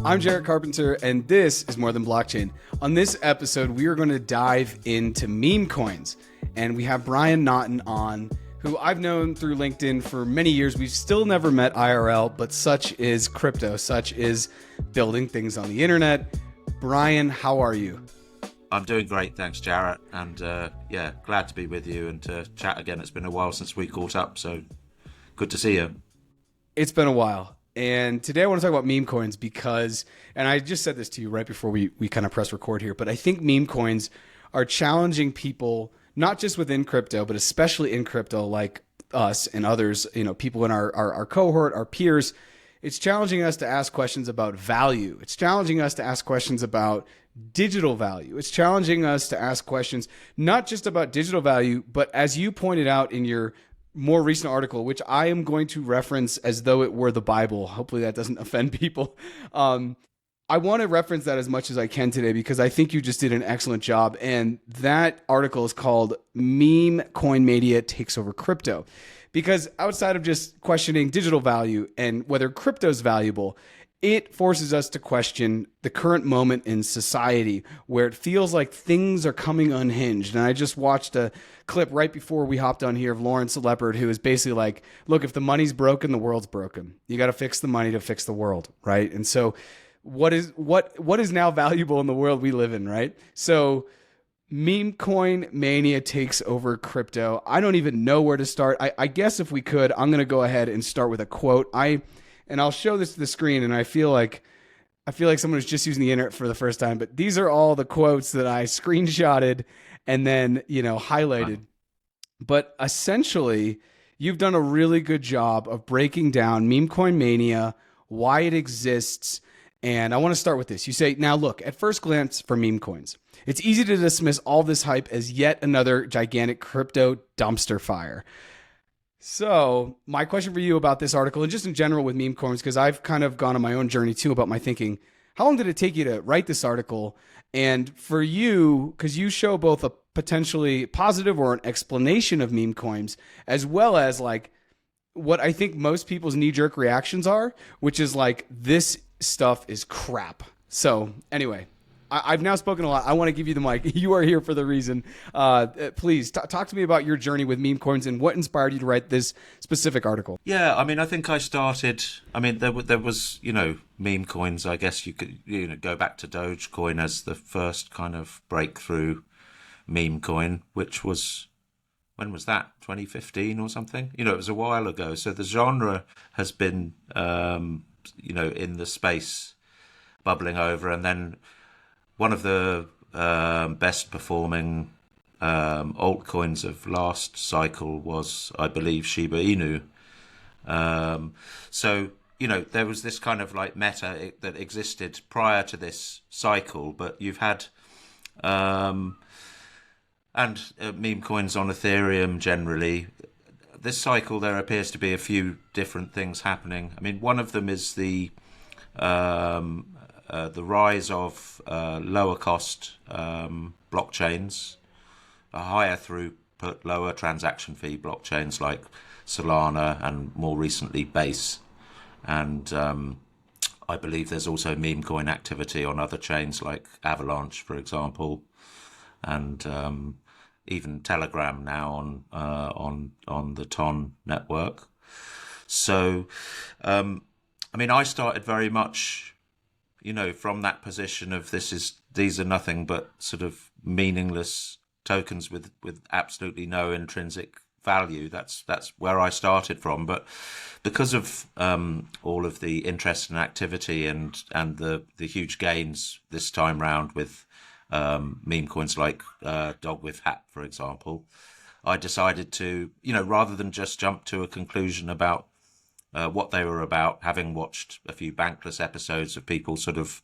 I'm Jared Carpenter, and this is More Than Blockchain. On this episode, we are going to dive into meme coins, and we have Brian Naughton on, who I've known through LinkedIn for many years. We've still never met IRL, but such is crypto, such is building things on the internet. Brian, how are you? I'm doing great, thanks, Jared, and glad to be with you and to chat again. It's been a while since we caught up, so good to see you. It's been a while. And today I want to talk about meme coins because, and I just said this to you right before we kind of press record here, but I think meme coins are challenging people, not just within crypto, but especially in crypto, like us and others, people in our cohort, our peers. It's challenging us to ask questions about value. It's challenging us to ask questions about digital value. It's challenging us to ask questions, not just about digital value, but as you pointed out in your more recent article, which I am going to reference as though it were the Bible. Hopefully that doesn't offend people. I want to reference that as much as I can today because I think you just did an excellent job. And that article is called Meme Coin Mania Takes Over Crypto. Because outside of just questioning digital value and whether crypto is valuable, it forces us to question the current moment in society where it feels like things are coming unhinged. And I just watched a clip right before we hopped on here of Lawrence Lepard, who is basically like, look, if the money's broken, the world's broken. You got to fix the money to fix the world, right? And so what is now valuable in the world we live in, right? So meme coin mania takes over crypto. I don't even know where to start. I guess if we could, I'm going to go ahead and start with a quote. And I'll show this to the screen, and I feel like someone was just using the internet for the first time, but these are all the quotes that I screenshotted and then, highlighted. But essentially, you've done a really good job of breaking down meme coin mania, why it exists. And I want to start with this. You say, now look, at first glance for meme coins, it's easy to dismiss all this hype as yet another gigantic crypto dumpster fire. So my question for you about this article and just in general with meme coins, because I've kind of gone on my own journey too about my thinking, how long did it take you to write this article? And for you, because you show both a potentially positive or an explanation of meme coins, as well as like what I think most people's knee-jerk reactions are, which is like, this stuff is crap. So anyway, I've now spoken a lot. I want to give you the mic. You are here for the reason. Please talk to me about your journey with meme coins and what inspired you to write this specific article. Yeah, I think I started. There was meme coins. I guess you could go back to Dogecoin as the first kind of breakthrough meme coin, which was, when was that? 2015 or something. It was a while ago. So the genre has been in the space bubbling over, and then one of the best performing altcoins of last cycle was, I believe, Shiba Inu. So there was this kind of like meta that existed prior to this cycle, but you've had meme coins on Ethereum generally. This cycle, there appears to be a few different things happening. One of them is the rise of lower cost blockchains, higher throughput, lower transaction fee blockchains like Solana and more recently Base. And I believe there's also meme coin activity on other chains like Avalanche, for example, and even Telegram now on the Ton network. So, I started very much, from that position of these are nothing but sort of meaningless tokens with absolutely no intrinsic value. That's where I started from. But because of all of the interest and activity and the huge gains this time round with meme coins like Dog with Hat, for example, I decided to, rather than just jump to a conclusion about what they were about, having watched a few Bankless episodes of people sort of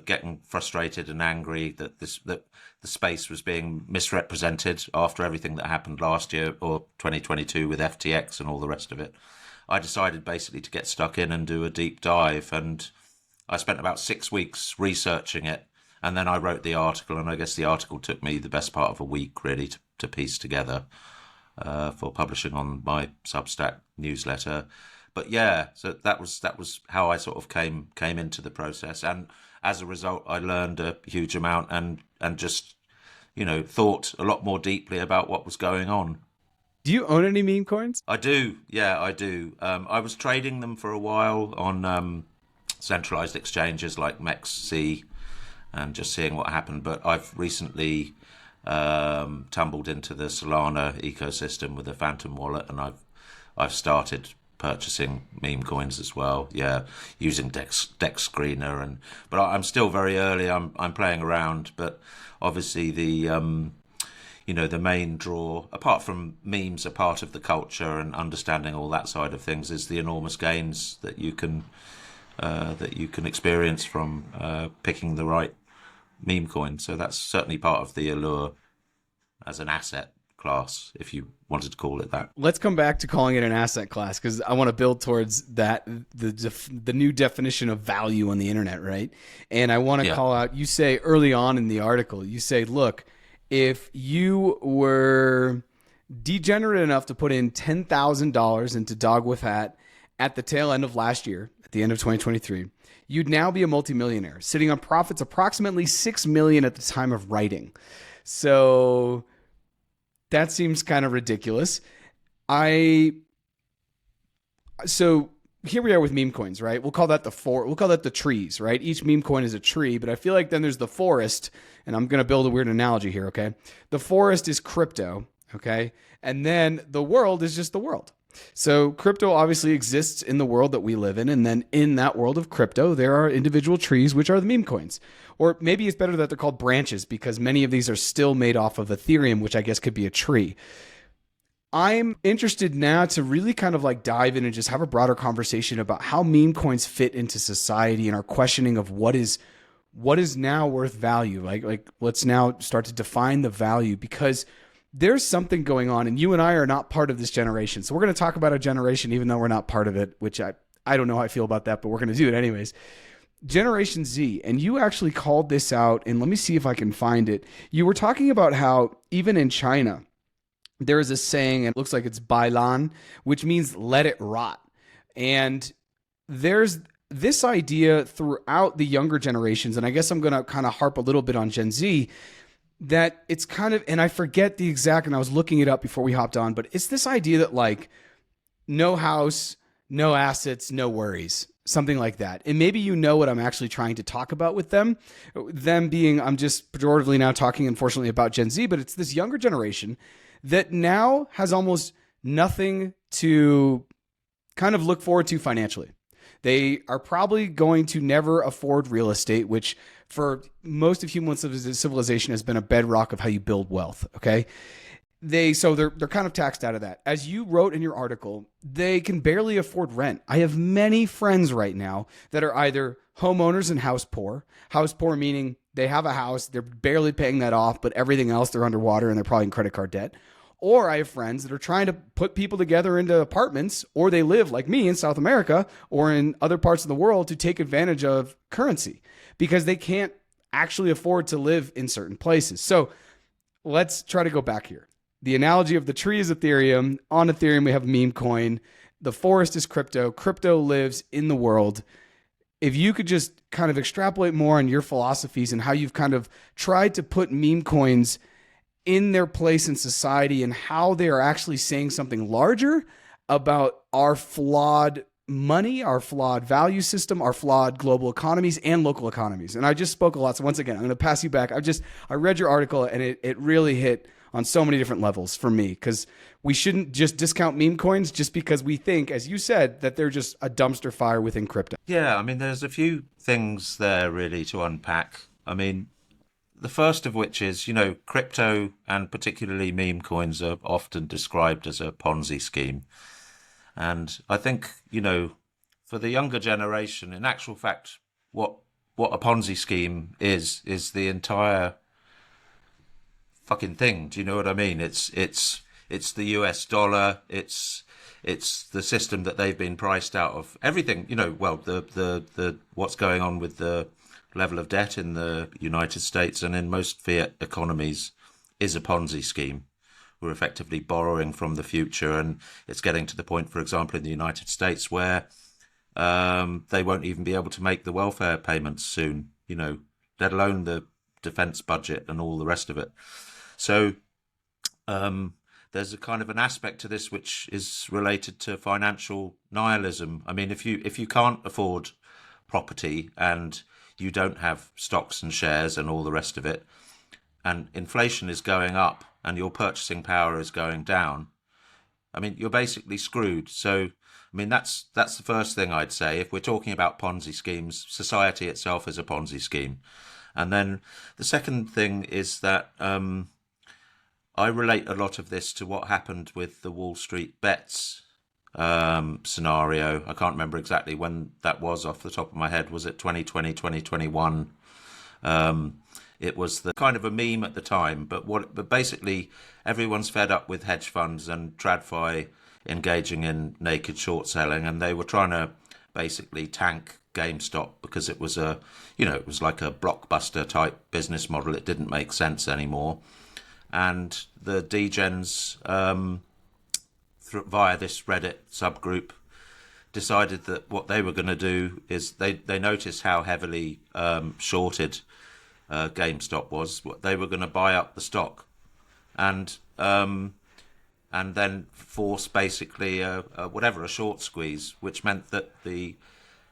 getting frustrated and angry that the space was being misrepresented after everything that happened last year or 2022 with FTX and all the rest of it. I decided basically to get stuck in and do a deep dive, and I spent about 6 weeks researching it, and then I wrote the article, and I guess the article took me the best part of a week really to piece together for publishing on my Substack newsletter. But yeah, so that was how I sort of came into the process, and as a result, I learned a huge amount and just thought a lot more deeply about what was going on. Do you own any meme coins? I do, yeah, I do. I was trading them for a while on centralized exchanges like MEXC and just seeing what happened. But I've recently tumbled into the Solana ecosystem with a Phantom wallet, and I've started purchasing meme coins as well. Yeah, using Dex Screener, but I'm still very early. I'm playing around, but obviously the main draw, apart from memes, a part of the culture and understanding all that side of things, is the enormous gains that you can experience from picking the right meme coin. So that's certainly part of the allure as an asset class, if you wanted to call it that. Let's come back to calling it an asset class, because I want to build towards that, the new definition of value on the internet, right? And I want to call out, you say early on in the article, you say, look, if you were degenerate enough to put in $10,000 into Dog with Hat at the tail end of last year, at the end of 2023, you'd now be a multimillionaire, sitting on profits approximately $6 million at the time of writing. So that seems kind of ridiculous. So here we are with meme coins, right? We'll call that the trees, right? Each meme coin is a tree, but I feel like then there's the forest, and I'm going to build a weird analogy here, okay? The forest is crypto, okay? And then the world is just the world. So crypto obviously exists in the world that we live in, and then in that world of crypto, there are individual trees, which are the meme coins. Or maybe it's better that they're called branches, because many of these are still made off of Ethereum, which I guess could be a tree. I'm interested now to really kind of like dive in and just have a broader conversation about how meme coins fit into society and our questioning of what is now worth value. Like let's now start to define the value, because there's something going on, and you and I are not part of this generation. So we're going to talk about a generation, even though we're not part of it, which I don't know how I feel about that, but we're going to do it anyways. Generation Z, and you actually called this out, and let me see if I can find it. You were talking about how even in China, there is a saying, and it looks like it's bailan, which means let it rot. And there's this idea throughout the younger generations, and I guess I'm going to kind of harp a little bit on Gen Z, that it's kind of, and I forget the exact, and I was looking it up before we hopped on, but it's this idea that like no house, no assets, no worries, something like that. And maybe you know what I'm actually trying to talk about with them being, I'm just pejoratively now talking, unfortunately, about Gen Z, but it's this younger generation that now has almost nothing to kind of look forward to financially. They are probably going to never afford real estate, which for most of human civilization has been a bedrock of how you build wealth. Okay. So they're kind of taxed out of that. As you wrote in your article, they can barely afford rent. I have many friends right now that are either homeowners and house poor meaning they have a house, they're barely paying that off, but everything else they're underwater and they're probably in credit card debt. Or I have friends that are trying to put people together into apartments, or they live like me in South America or in other parts of the world to take advantage of currency because they can't actually afford to live in certain places. So let's try to go back here. The analogy of the tree is Ethereum. On Ethereum, we have meme coin. The forest is crypto. Crypto lives in the world. If you could just kind of extrapolate more on your philosophies and how you've kind of tried to put meme coins in their place in society and how they are actually saying something larger about our flawed money, our flawed value system, our flawed global economies and local economies. And I just spoke a lot. So once again, I'm going to pass you back. I read your article and it really hit on so many different levels for me, because we shouldn't just discount meme coins just because we think, as you said, that they're just a dumpster fire within crypto. Yeah, I mean, there's a few things there really to unpack. I mean, the first of which is, crypto and particularly meme coins are often described as a Ponzi scheme. And I think, for the younger generation, in actual fact, what a Ponzi scheme is the entire fucking thing. Do you know what I mean? It's the US dollar. It's the system that they've been priced out of. Everything, well, the what's going on with the level of debt in the United States and in most fiat economies is a Ponzi scheme, we're effectively borrowing from the future, and it's getting to the point, for example, in the United States where they won't even be able to make the welfare payments soon, let alone the defense budget and all the rest of it. So there's a kind of an aspect to this which is related to financial nihilism. I mean, if you can't afford property and you don't have stocks and shares and all the rest of it, and inflation is going up and your purchasing power is going down, I mean, you're basically screwed. So, I mean, that's the first thing I'd say. If we're talking about Ponzi schemes, society itself is a Ponzi scheme. And then the second thing is that I relate a lot of this to what happened with the Wall Street bets scenario. I can't remember exactly when that was off the top of my head. Was it 2020, 2021? It was the kind of a meme at the time, but basically everyone's fed up with hedge funds and TradFi engaging in naked short selling, and they were trying to basically tank GameStop because it was it was like a blockbuster type business model. It didn't make sense anymore, and the degens via this Reddit subgroup decided that what they were going to do is they noticed how heavily shorted GameStop was. They were going to buy up the stock and then force basically a short squeeze, which meant that the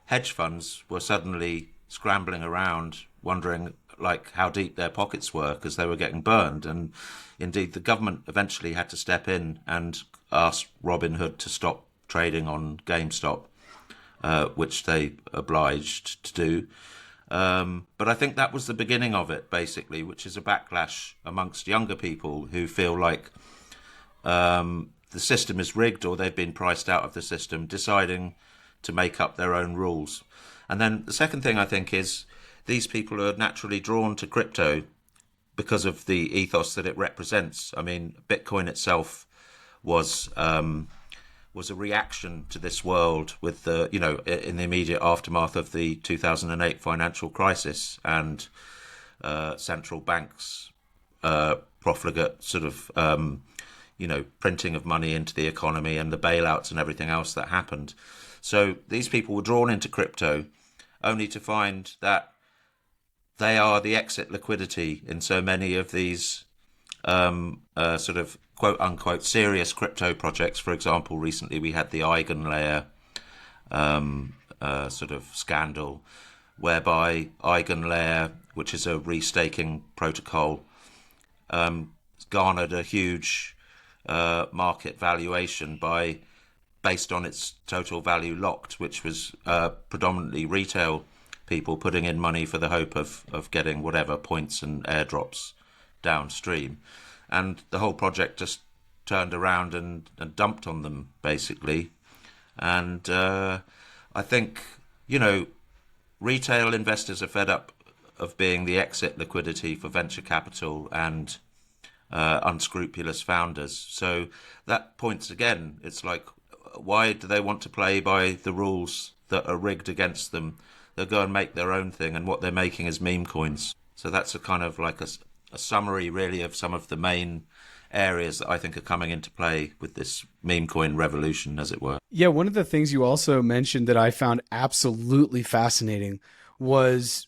hedge funds were suddenly scrambling around wondering like how deep their pockets were because they were getting burned. And indeed the government eventually had to step in and ask Robinhood to stop trading on GameStop, which they obliged to do. But I think that was the beginning of it, basically, which is a backlash amongst younger people who feel like the system is rigged or they've been priced out of the system, deciding to make up their own rules. And then the second thing I think is these people are naturally drawn to crypto because of the ethos that it represents. I mean, Bitcoin itself was a reaction to this world with the, in the immediate aftermath of the 2008 financial crisis and central banks profligate sort of, printing of money into the economy and the bailouts and everything else that happened. So these people were drawn into crypto only to find that they are the exit liquidity in so many of these sort of quote unquote serious crypto projects. For example, recently we had the EigenLayer sort of scandal, whereby EigenLayer, which is a restaking protocol, garnered a huge market valuation based on its total value locked, which was predominantly retail people putting in money for the hope of getting whatever points and airdrops downstream. And the whole project just turned around and dumped on them, basically. And I think, retail investors are fed up of being the exit liquidity for venture capital and unscrupulous founders. So that points again, it's like, why do they want to play by the rules that are rigged against them? They'll go and make their own thing, and what they're making is meme coins. So that's a kind of like a summary, really, of some of the main areas that I think are coming into play with this meme coin revolution, as it were. Yeah, one of the things you also mentioned that I found absolutely fascinating was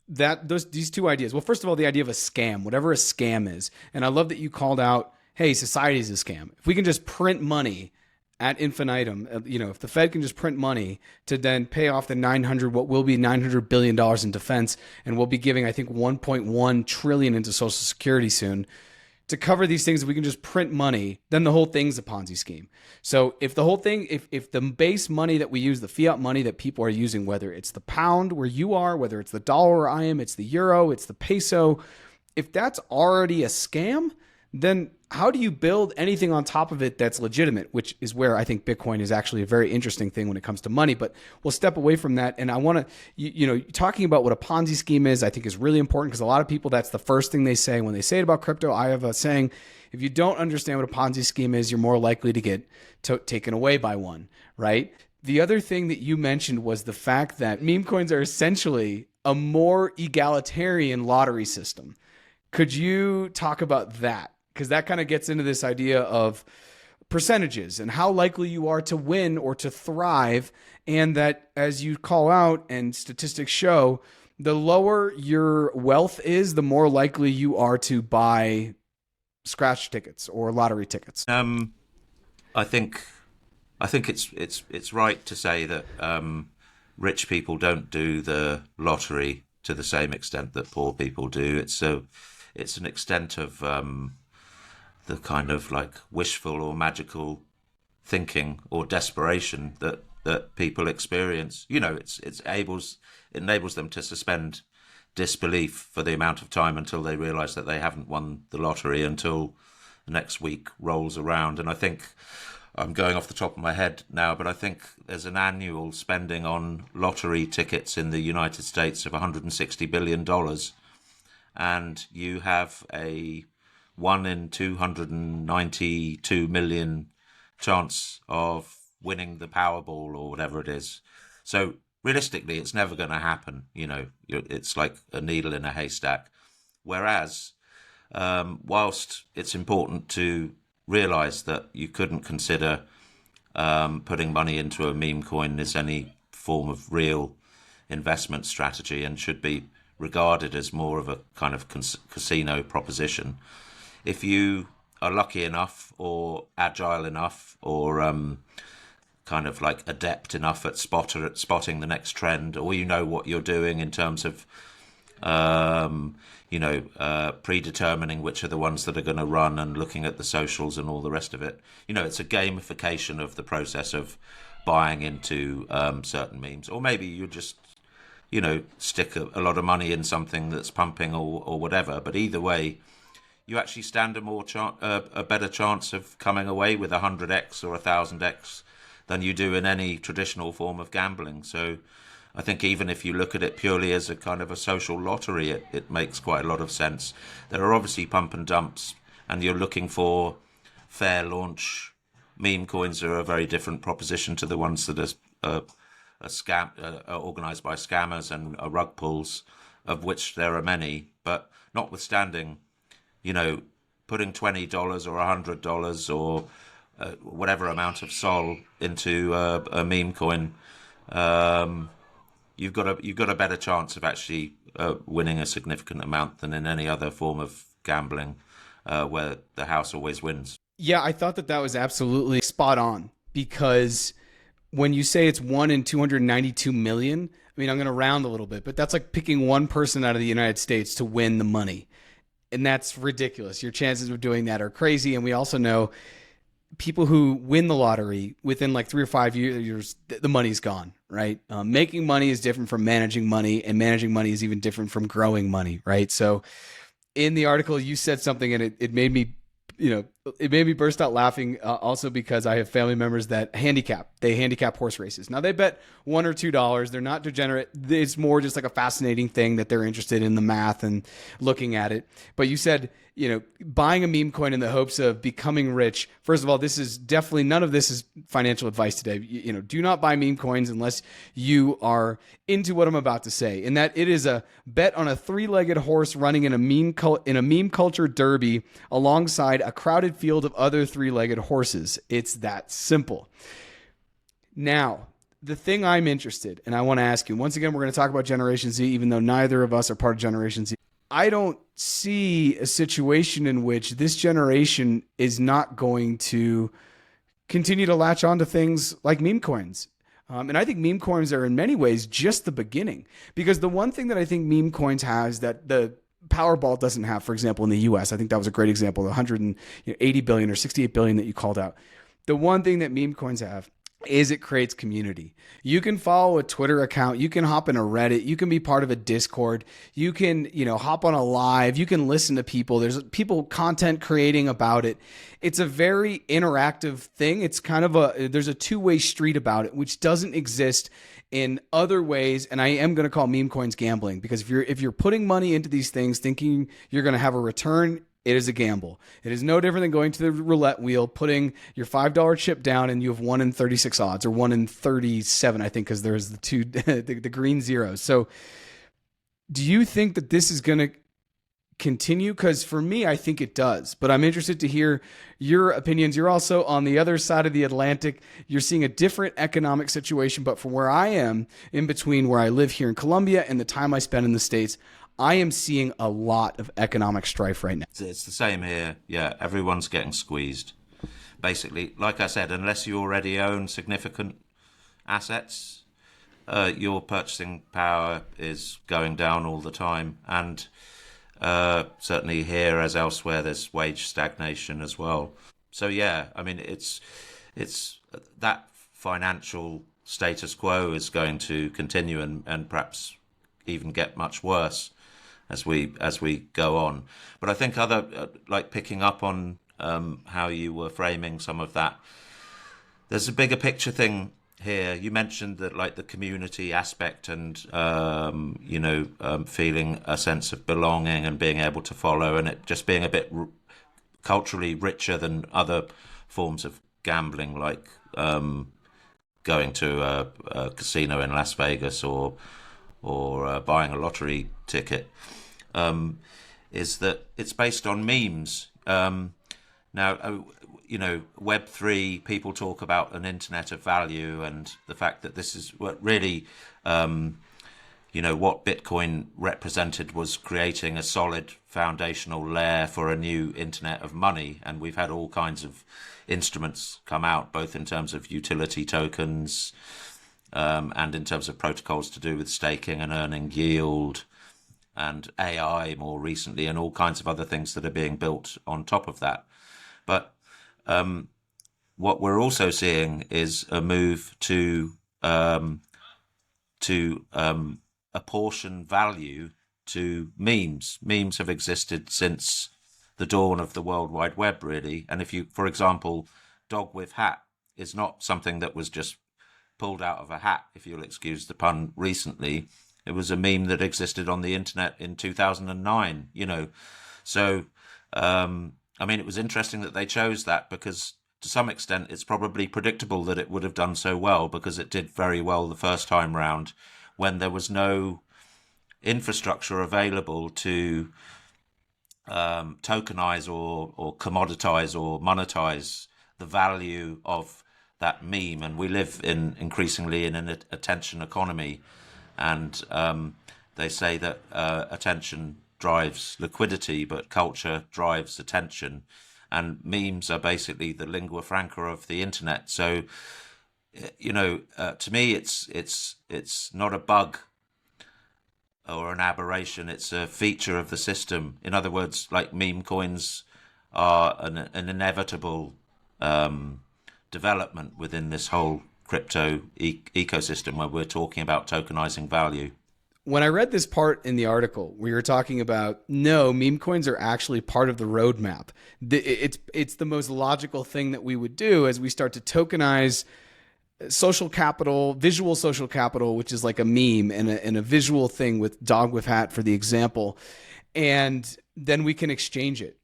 that these two ideas. Well, first of all, the idea of a scam, whatever a scam is. And I love that you called out, hey, society is a scam. If we can just print money at infinitum, if the Fed can just print money to then pay off what will be $900 billion in defense, and we'll be giving, I think, $1.1 trillion into Social Security soon to cover these things. If we can just print money, then the whole thing's a Ponzi scheme. So if the whole thing, if the base money that we use, the fiat money that people are using, whether it's the pound where you are, whether it's the dollar where I am, it's the euro, it's the peso, if that's already a scam, then how do you build anything on top of it that's legitimate, which is where I think Bitcoin is actually a very interesting thing when it comes to money. But we'll step away from that. And I want to, talking about what a Ponzi scheme is, I think is really important because a lot of people, that's the first thing they say. When they say it about crypto, I have a saying, if you don't understand what a Ponzi scheme is, you're more likely to get taken away by one, right? The other thing that you mentioned was the fact that meme coins are essentially a more egalitarian lottery system. Could you talk about that? because that kind of gets into this idea of percentages and how likely you are to win or to thrive. And that, as you call out and statistics show, the lower your wealth is, the more likely you are to buy scratch tickets or lottery tickets. I think it's right to say that rich people don't do the lottery to the same extent that poor people do. It's an extent of the kind of like wishful or magical thinking or desperation that people experience. You know, it enables them to suspend disbelief for the amount of time until they realise that they haven't won the lottery until the next week rolls around. And I think, I'm going off the top of my head now, but I think there's an annual spending on lottery tickets in the United States of $160 billion. And you have a 1 in 292 million chance of winning the Powerball or whatever it is. So realistically, it's never going to happen. You know, it's like a needle in a haystack. Whereas, whilst it's important to realize that you couldn't consider putting money into a meme coin as any form of real investment strategy and should be regarded as more of a kind of casino proposition, if you are lucky enough or agile enough or kind of like adept enough at spotting the next trend, or you know what you're doing in terms of predetermining which are the ones that are going to run and looking at the socials and all the rest of it. You know, it's a gamification of the process of buying into certain memes. Or maybe you just, you know, stick a lot of money in something that's pumping or whatever. But either way, you actually stand a better chance of coming away with 100x or 1000x than you do in any traditional form of gambling. So I think even if you look at it purely as a kind of a social lottery, it makes quite a lot of sense. There are obviously pump and dumps, and you're looking for fair launch. Meme coins are a very different proposition to the ones that are organised by scammers and rug pulls, of which there are many. But notwithstanding, you know, putting $20 or $100 or whatever amount of sol into a meme coin, you've got a better chance of actually winning a significant amount than in any other form of gambling, where the house always wins. Yeah, I thought that was absolutely spot on, because when you say it's 1 in 292 million, I mean, I'm going to round a little bit, but that's like picking one person out of the United States to win the money. And that's ridiculous. Your chances of doing that are crazy. And we also know people who win the lottery within like 3 or 5 years, the money's gone, right? Making money is different from managing money, and managing money is even different from growing money, right? So in the article, you said something, and it made me, it made me burst out laughing, also because I have family members that they handicap horse races. Now they bet $1 or $2. They're not degenerate. It's more just like a fascinating thing that they're interested in the math and looking at it. But you said, buying a meme coin in the hopes of becoming rich. First of all, this is definitely, none of this is financial advice today. Do not buy meme coins unless you are into what I'm about to say, in that it is a bet on a 3-legged horse running in a meme culture derby alongside a crowded field of other 3-legged horses. It's that simple. Now, the thing I'm interested, and I want to ask you, once again, we're going to talk about Generation Z, even though neither of us are part of Generation Z. I don't see a situation in which this generation is not going to continue to latch on to things like meme coins. And I think meme coins are in many ways just the beginning, because the one thing that I think meme coins has that the Powerball doesn't have, for example, in the US, I think that was a great example, the 180 billion or 68 billion that you called out. The one thing that meme coins have is it creates community. You can follow a Twitter account. You can hop in a Reddit. You can be part of a Discord. You can, hop on a live. You can listen to people. There's people content creating about it. It's a very interactive thing. It's kind of there's a two-way street about it, which doesn't exist in other ways. And I am going to call meme coins gambling, because if you're putting money into these things thinking you're going to have a return, it is a gamble. It is no different than going to the roulette wheel, putting your $5 chip down, and you have 1 in 36 odds, or 1 in 37, I think, because there's the two, the green zeros. So do you think that this is going to continue? Because for me, I think it does. But I'm interested to hear your opinions. You're also on the other side of the Atlantic. You're seeing a different economic situation. But from where I am, in between where I live here in Colombia and the time I spend in the States, I am seeing a lot of economic strife right now. It's the same here. Yeah, everyone's getting squeezed. Basically, like I said, unless you already own significant assets, your purchasing power is going down all the time. And certainly here, as elsewhere, there's wage stagnation as well. So yeah, I mean, it's that financial status quo is going to continue and perhaps even get much worse as we go on. But I think other like picking up on how you were framing some of that, there's a bigger picture thing here. You mentioned that, like, the community aspect and feeling a sense of belonging and being able to follow, and it just being a bit culturally richer than other forms of gambling, like going to a casino in Las Vegas or buying a lottery ticket, is that it's based on memes. Now, Web3, people talk about an internet of value and the fact that this is what really, what Bitcoin represented was creating a solid foundational layer for a new internet of money. And we've had all kinds of instruments come out, both in terms of utility tokens and in terms of protocols to do with staking and earning yield, and AI more recently, and all kinds of other things that are being built on top of that. But what we're also seeing is a move to apportion value to memes. Memes have existed since the dawn of the World Wide Web, really. And if you, for example, dog with hat is not something that was just pulled out of a hat, if you'll excuse the pun, recently. It was a meme that existed on the internet in 2009, So, it was interesting that they chose that, because to some extent it's probably predictable that it would have done so well, because it did very well the first time round when there was no infrastructure available to tokenize or commoditize or monetize the value of that meme. And we live increasingly in an attention economy. And they say that attention drives liquidity, but culture drives attention. And memes are basically the lingua franca of the internet. So, to me, it's not a bug or an aberration. It's a feature of the system. In other words, like, meme coins are an inevitable development within this whole crypto ecosystem where we're talking about tokenizing value. When I read this part in the article, we were talking about, no, meme coins are actually part of the roadmap. It's the most logical thing that we would do as we start to tokenize social capital, visual social capital, which is like a meme and a visual thing with dog with hat for the example, and then we can exchange it.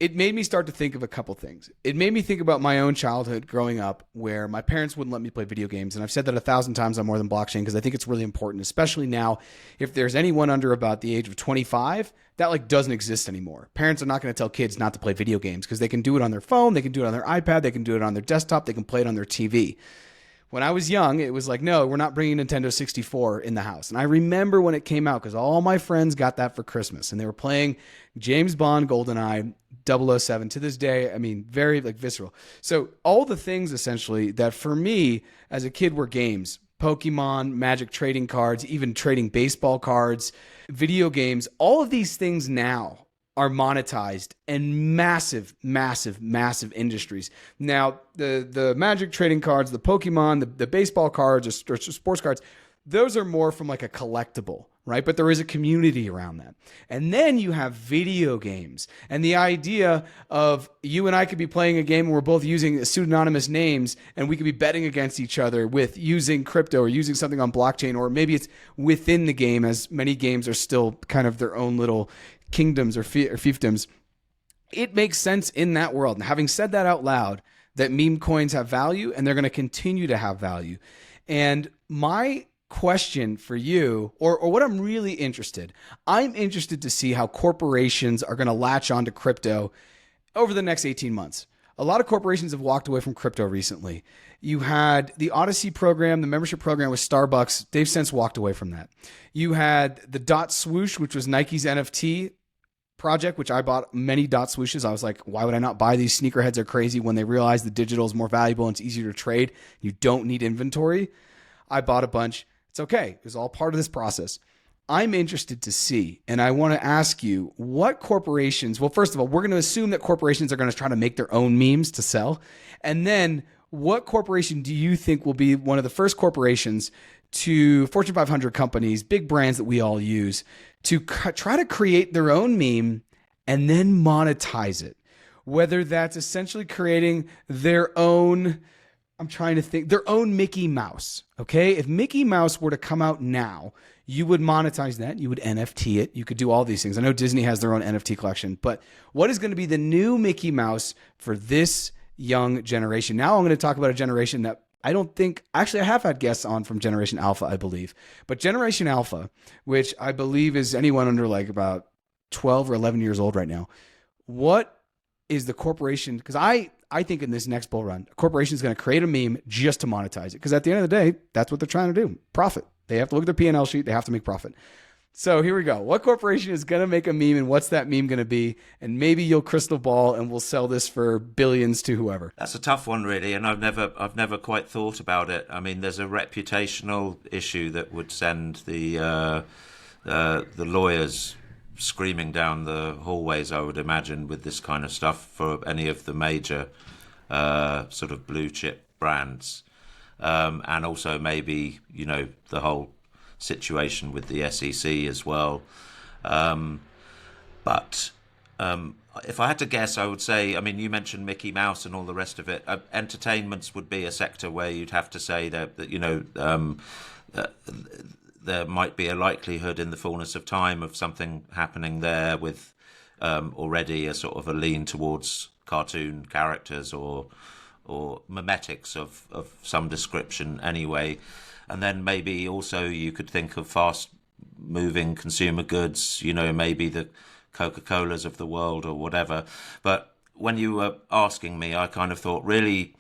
It made me start to think of a couple things. It made me think about my own childhood growing up, where my parents wouldn't let me play video games. And I've said that 1,000 times on More Than Blockchain, because I think it's really important, especially now. If there's anyone under about the age of 25, that doesn't exist anymore. Parents are not going to tell kids not to play video games, because they can do it on their phone, they can do it on their iPad, they can do it on their desktop, they can play it on their TV. When I was young, it was like, no, we're not bringing Nintendo 64 in the house. And I remember when it came out, because all my friends got that for Christmas, and they were playing James Bond GoldenEye 007 to this day. Very visceral. So all the things essentially that for me as a kid were games, Pokemon, Magic trading cards, even trading baseball cards, video games, all of these things now are monetized and massive, massive, massive industries. Now, the Magic trading cards, the Pokemon, the baseball cards, or sports cards, those are more from like a collectible, right? But there is a community around that. And then you have video games, and the idea of you and I could be playing a game and we're both using pseudonymous names, and we could be betting against each other with using crypto or using something on blockchain, or maybe it's within the game, as many games are still kind of their own little kingdoms or fiefdoms. It makes sense in that world. And having said that out loud, that meme coins have value, and they're going to continue to have value. And my question for you, or what I'm really interested. I'm interested to see how corporations are going to latch onto crypto over the next 18 months. A lot of corporations have walked away from crypto recently. You had the Odyssey program, the membership program with Starbucks. They've since walked away from that. You had the Dot Swoosh, which was Nike's NFT project, which I bought many Dot Swooshes. I was like, why would I not buy these? Sneakerheads are crazy when they realize the digital is more valuable and it's easier to trade. You don't need inventory. I bought a bunch. It's okay. It was all part of this process. I'm interested to see, and I want to ask you what corporations, well, first of all, we're going to assume that corporations are going to try to make their own memes to sell. And then what corporation do you think will be one of the first corporations to Fortune 500 companies, big brands that we all use, to try to create their own meme and then monetize it? Whether that's essentially creating their own, I'm trying to think, their own Mickey Mouse. Okay. If Mickey Mouse were to come out now, you would monetize that. You would NFT it. You could do all these things. I know Disney has their own NFT collection, but what is going to be the new Mickey Mouse for this young generation? Now I'm going to talk about a generation that I don't think, actually I have had guests on from Generation Alpha, I believe, but Generation Alpha, which I believe is anyone under like about 12 or 11 years old right now. What is the corporation? Because I think in this next bull run, a corporation is going to create a meme just to monetize it. Because at the end of the day, that's what they're trying to do. Profit. They have to look at their P&L sheet. They have to make profit. So here we go. What corporation is going to make a meme, and what's that meme going to be? And maybe you'll crystal ball and we'll sell this for billions to whoever. That's a tough one, really, and I've never quite thought about it. I mean, there's a reputational issue that would send the lawyers screaming down the hallways, I would imagine, with this kind of stuff for any of the major sort of blue chip brands. And also maybe, the whole situation with the SEC as well. But if I had to guess, I would say, I mean, you mentioned Mickey Mouse and all the rest of it. Entertainments would be a sector where you'd have to say that there might be a likelihood in the fullness of time of something happening there with already a sort of a lean towards cartoon characters or memetics of some description anyway. And then maybe also you could think of fast-moving consumer goods, maybe the Coca-Colas of the world or whatever. But when you were asking me, I kind of thought really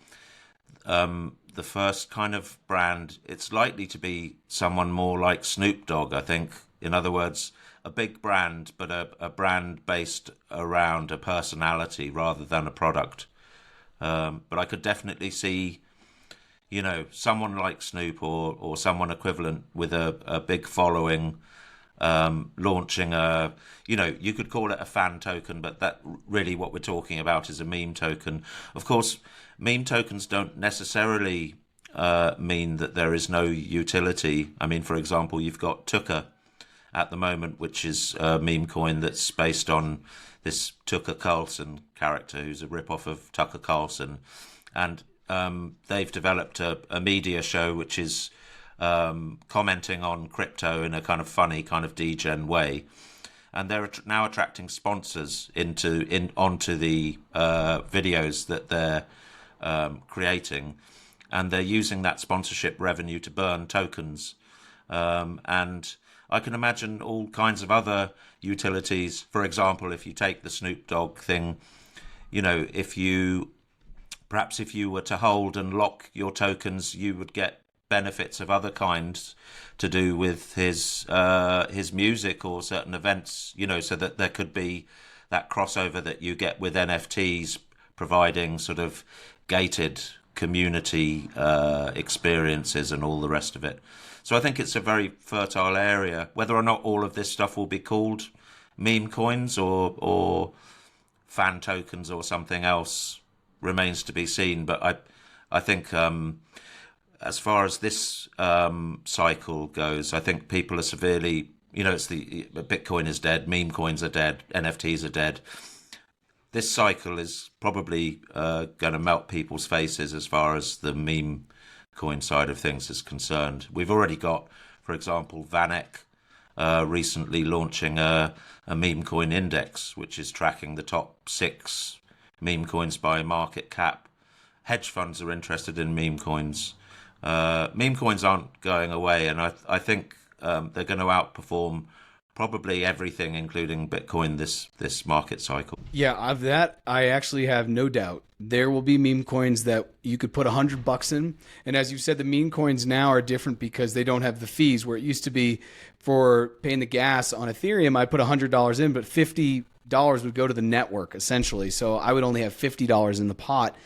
the first kind of brand, it's likely to be someone more like Snoop Dogg, I think. In other words, a big brand, but a brand based around a personality rather than a product. But I could definitely see, someone like Snoop or someone equivalent with a big following launching you could call it a fan token, but that really what we're talking about is a meme token. Of course, meme tokens don't necessarily mean that there is no utility. I mean, for example, you've got Tucker at the moment, which is a meme coin that's based on this Tucker Carlson character who's a rip-off of Tucker Carlson. And they've developed a media show which is commenting on crypto in a kind of funny, kind of degen way. And they're now attracting sponsors onto the videos that they're creating. And they're using that sponsorship revenue to burn tokens. And I can imagine all kinds of other utilities. For example, if you take the Snoop Dogg thing, if you were to hold and lock your tokens, you would get benefits of other kinds to do with his music or certain events, so that there could be that crossover that you get with NFTs, providing sort of gated community experiences and all the rest of it. So I think it's a very fertile area. Whether or not all of this stuff will be called meme coins or fan tokens or something else remains to be seen. But I think as far as this cycle goes, I think people are severely, it's Bitcoin is dead, meme coins are dead, NFTs are dead. This cycle is probably going to melt people's faces as far as the meme coin side of things is concerned. We've already got, for example, Vanek recently launching a meme coin index, which is tracking the top 6 meme coins by market cap. Hedge funds are interested in meme coins. Meme coins aren't going away, and I think they're going to outperform probably everything, including Bitcoin, this market cycle. Yeah, of that, I actually have no doubt. There will be meme coins that you could put $100 in. And as you said, the meme coins now are different because they don't have the fees, where it used to be for paying the gas on Ethereum, I put $100 in, but $50 would go to the network, essentially. So I would only have $50 in the pot.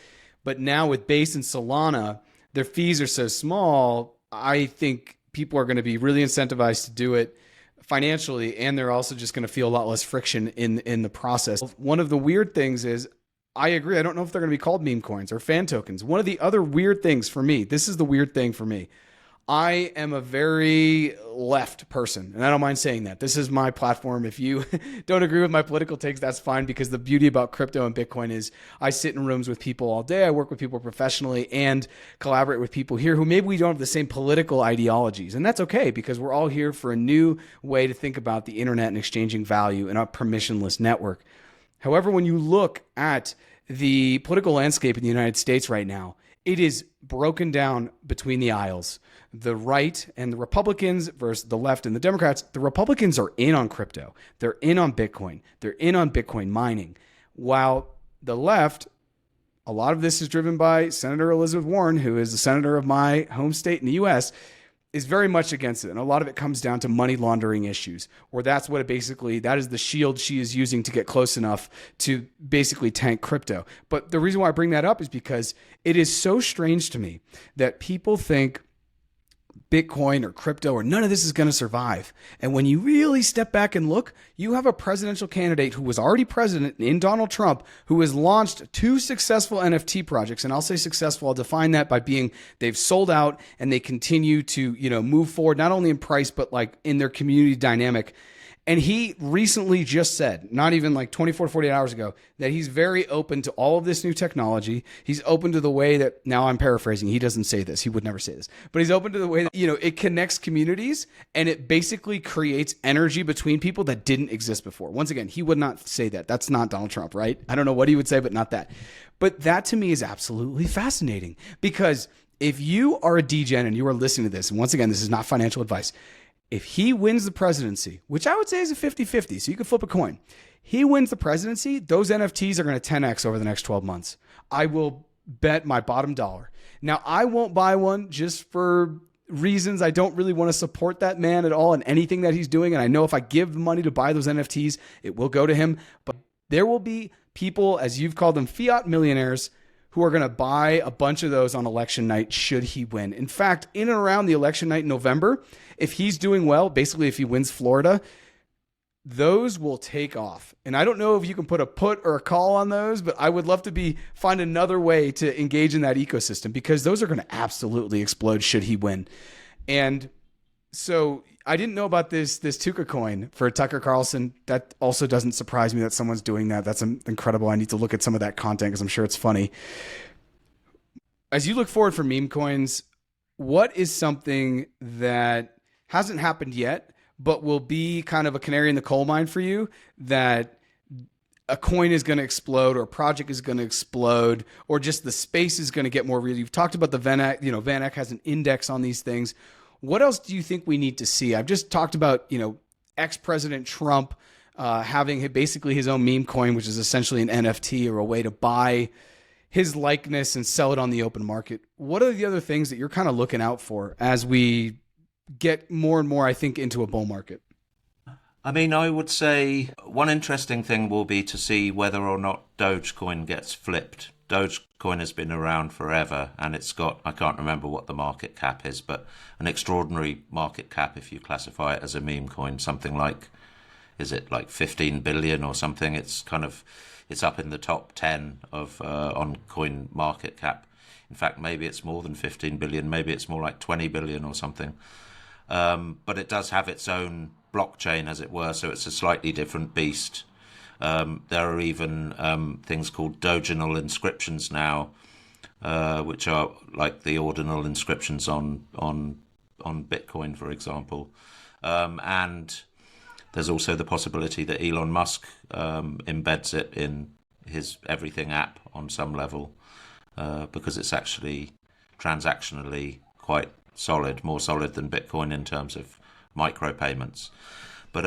But now with Base and Solana, their fees are so small, I think people are going to be really incentivized to do it financially, and they're also just going to feel a lot less friction in the process. One of the weird things is, I agree, I don't know if they're going to be called meme coins or fan tokens. One of the other weird things for me, this is the weird thing for me, I am a very left person, and I don't mind saying that. This is my platform. If you don't agree with my political takes, that's fine, because the beauty about crypto and Bitcoin is I sit in rooms with people all day. I work with people professionally and collaborate with people here who maybe we don't have the same political ideologies. And that's okay, because we're all here for a new way to think about the internet and exchanging value in a permissionless network. However, when you look at the political landscape in the United States right now, it is broken down between the aisles. The right and the Republicans versus the left and the Democrats. The Republicans are in on crypto. They're in on Bitcoin. They're in on Bitcoin mining. While the left, a lot of this is driven by Senator Elizabeth Warren, who is the senator of my home state in the U.S., is very much against it. And a lot of it comes down to money laundering issues, or that's what it basically, that is the shield she is using to get close enough to basically tank crypto. But the reason why I bring that up is because it is so strange to me that people think Bitcoin or crypto or none of this is going to survive. And when you really step back and look, you have a presidential candidate who was already president in Donald Trump, who has launched 2 successful NFT projects. And I'll say successful, I'll define that by being they've sold out and they continue to, move forward, not only in price, but like in their community dynamic. And he recently just said, not even like 24 to 48 hours ago, that he's very open to all of this new technology. He's open to the way that, now I'm paraphrasing, he doesn't say this, he would never say this, but he's open to the way that, it connects communities and it basically creates energy between people that didn't exist before. Once again, he would not say that. That's not Donald Trump, right? I don't know what he would say, but not that. But that to me is absolutely fascinating, because if you are a degen and you are listening to this, and once again, this is not financial advice, if he wins the presidency, which I would say is a 50-50, so you can flip a coin. He wins the presidency, those NFTs are going to 10x over the next 12 months. I will bet my bottom dollar. Now, I won't buy one just for reasons I don't really want to support that man at all and anything that he's doing. And I know if I give money to buy those NFTs, it will go to him. But there will be people, as you've called them, fiat millionaires, who are going to buy a bunch of those on election night should he win. In fact, in and around the election night in November, if he's doing well, basically if he wins Florida, those will take off. And I don't know if you can put a put or a call on those, but I would love to find another way to engage in that ecosystem, because those are going to absolutely explode should he win. And so I didn't know about this Tuka coin for Tucker Carlson. That also doesn't surprise me that someone's doing that. That's incredible. I need to look at some of that content because I'm sure it's funny. As you look forward for meme coins, what is something that hasn't happened yet, but will be kind of a canary in the coal mine for you, that a coin is going to explode or a project is going to explode or just the space is going to get more real? You've talked about the VanEck. VanEck has an index on these things. What else do you think we need to see? I've just talked about, ex-President Trump having basically his own meme coin, which is essentially an NFT or a way to buy his likeness and sell it on the open market. What are the other things that you're kind of looking out for as we get more and more, I think, into a bull market? I mean, I would say one interesting thing will be to see whether or not Dogecoin gets flipped. Dogecoin has been around forever, and it's got, I can't remember what the market cap is, but an extraordinary market cap if you classify it as a meme coin, something like, is it like 15 billion or something? It's up in the top 10 of on coin market cap. In fact, maybe it's more than 15 billion, maybe it's more like 20 billion or something. But it does have its own blockchain, as it were, so it's a slightly different beast. There are even things called Doginal inscriptions now, which are like the ordinal inscriptions on Bitcoin, for example. And there's also the possibility that Elon Musk embeds it in his Everything app on some level, because it's actually transactionally quite solid, more solid than Bitcoin in terms of micropayments. But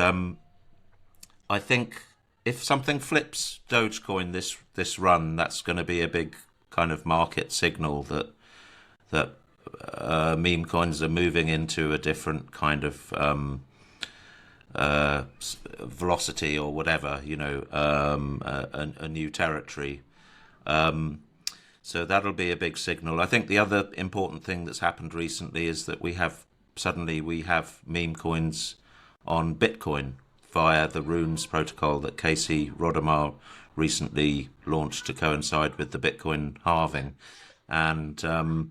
I think if something flips Dogecoin this run, that's going to be a big kind of market signal that meme coins are moving into a different kind of velocity or whatever, a new territory. So that'll be a big signal. I think the other important thing that's happened recently is that we have meme coins on Bitcoin via the Runes protocol that Casey Rodemar recently launched to coincide with the Bitcoin halving. And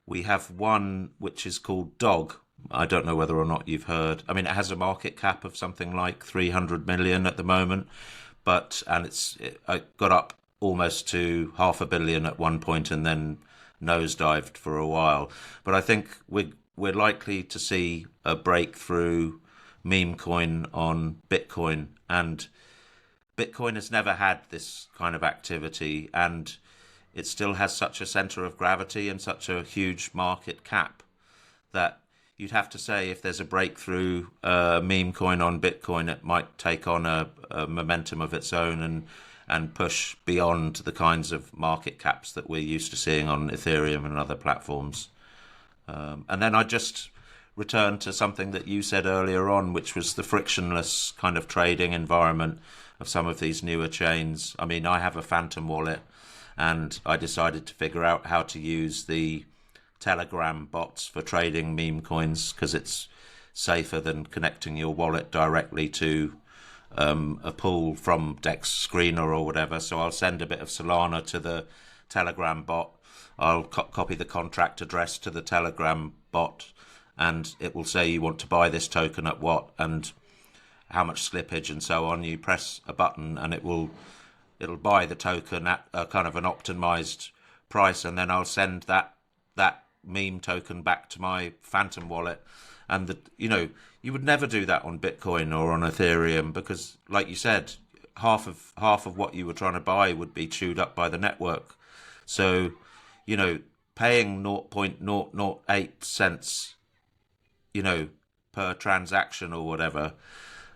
we have one which is called Dog. I don't know whether or not you've heard. I mean, it has a market cap of something like 300 million at the moment, and it got up almost to 500 million at one point and then nosedived for a while. But I think we're likely to see a breakthrough meme coin on Bitcoin, and Bitcoin has never had this kind of activity, and it still has such a center of gravity and such a huge market cap that you'd have to say if there's a breakthrough meme coin on Bitcoin, it might take on a momentum of its own and push beyond the kinds of market caps that we're used to seeing on Ethereum and other platforms. And then I just return to something that you said earlier on, which was the frictionless kind of trading environment of some of these newer chains. I mean, I have a Phantom wallet, and I decided to figure out how to use the Telegram bots for trading meme coins because it's safer than connecting your wallet directly to a pool from Dex Screener or whatever. So I'll send a bit of Solana to the Telegram bot. I'll copy the contract address to the Telegram bot, and it will say you want to buy this token at what and how much slippage and so on. You press a button and it'll buy the token at a kind of an optimized price, and then I'll send that meme token back to my Phantom wallet. And you would never do that on Bitcoin or on Ethereum because, like you said, half of what you were trying to buy would be chewed up by the network. So, paying 0.008 cents, per transaction or whatever,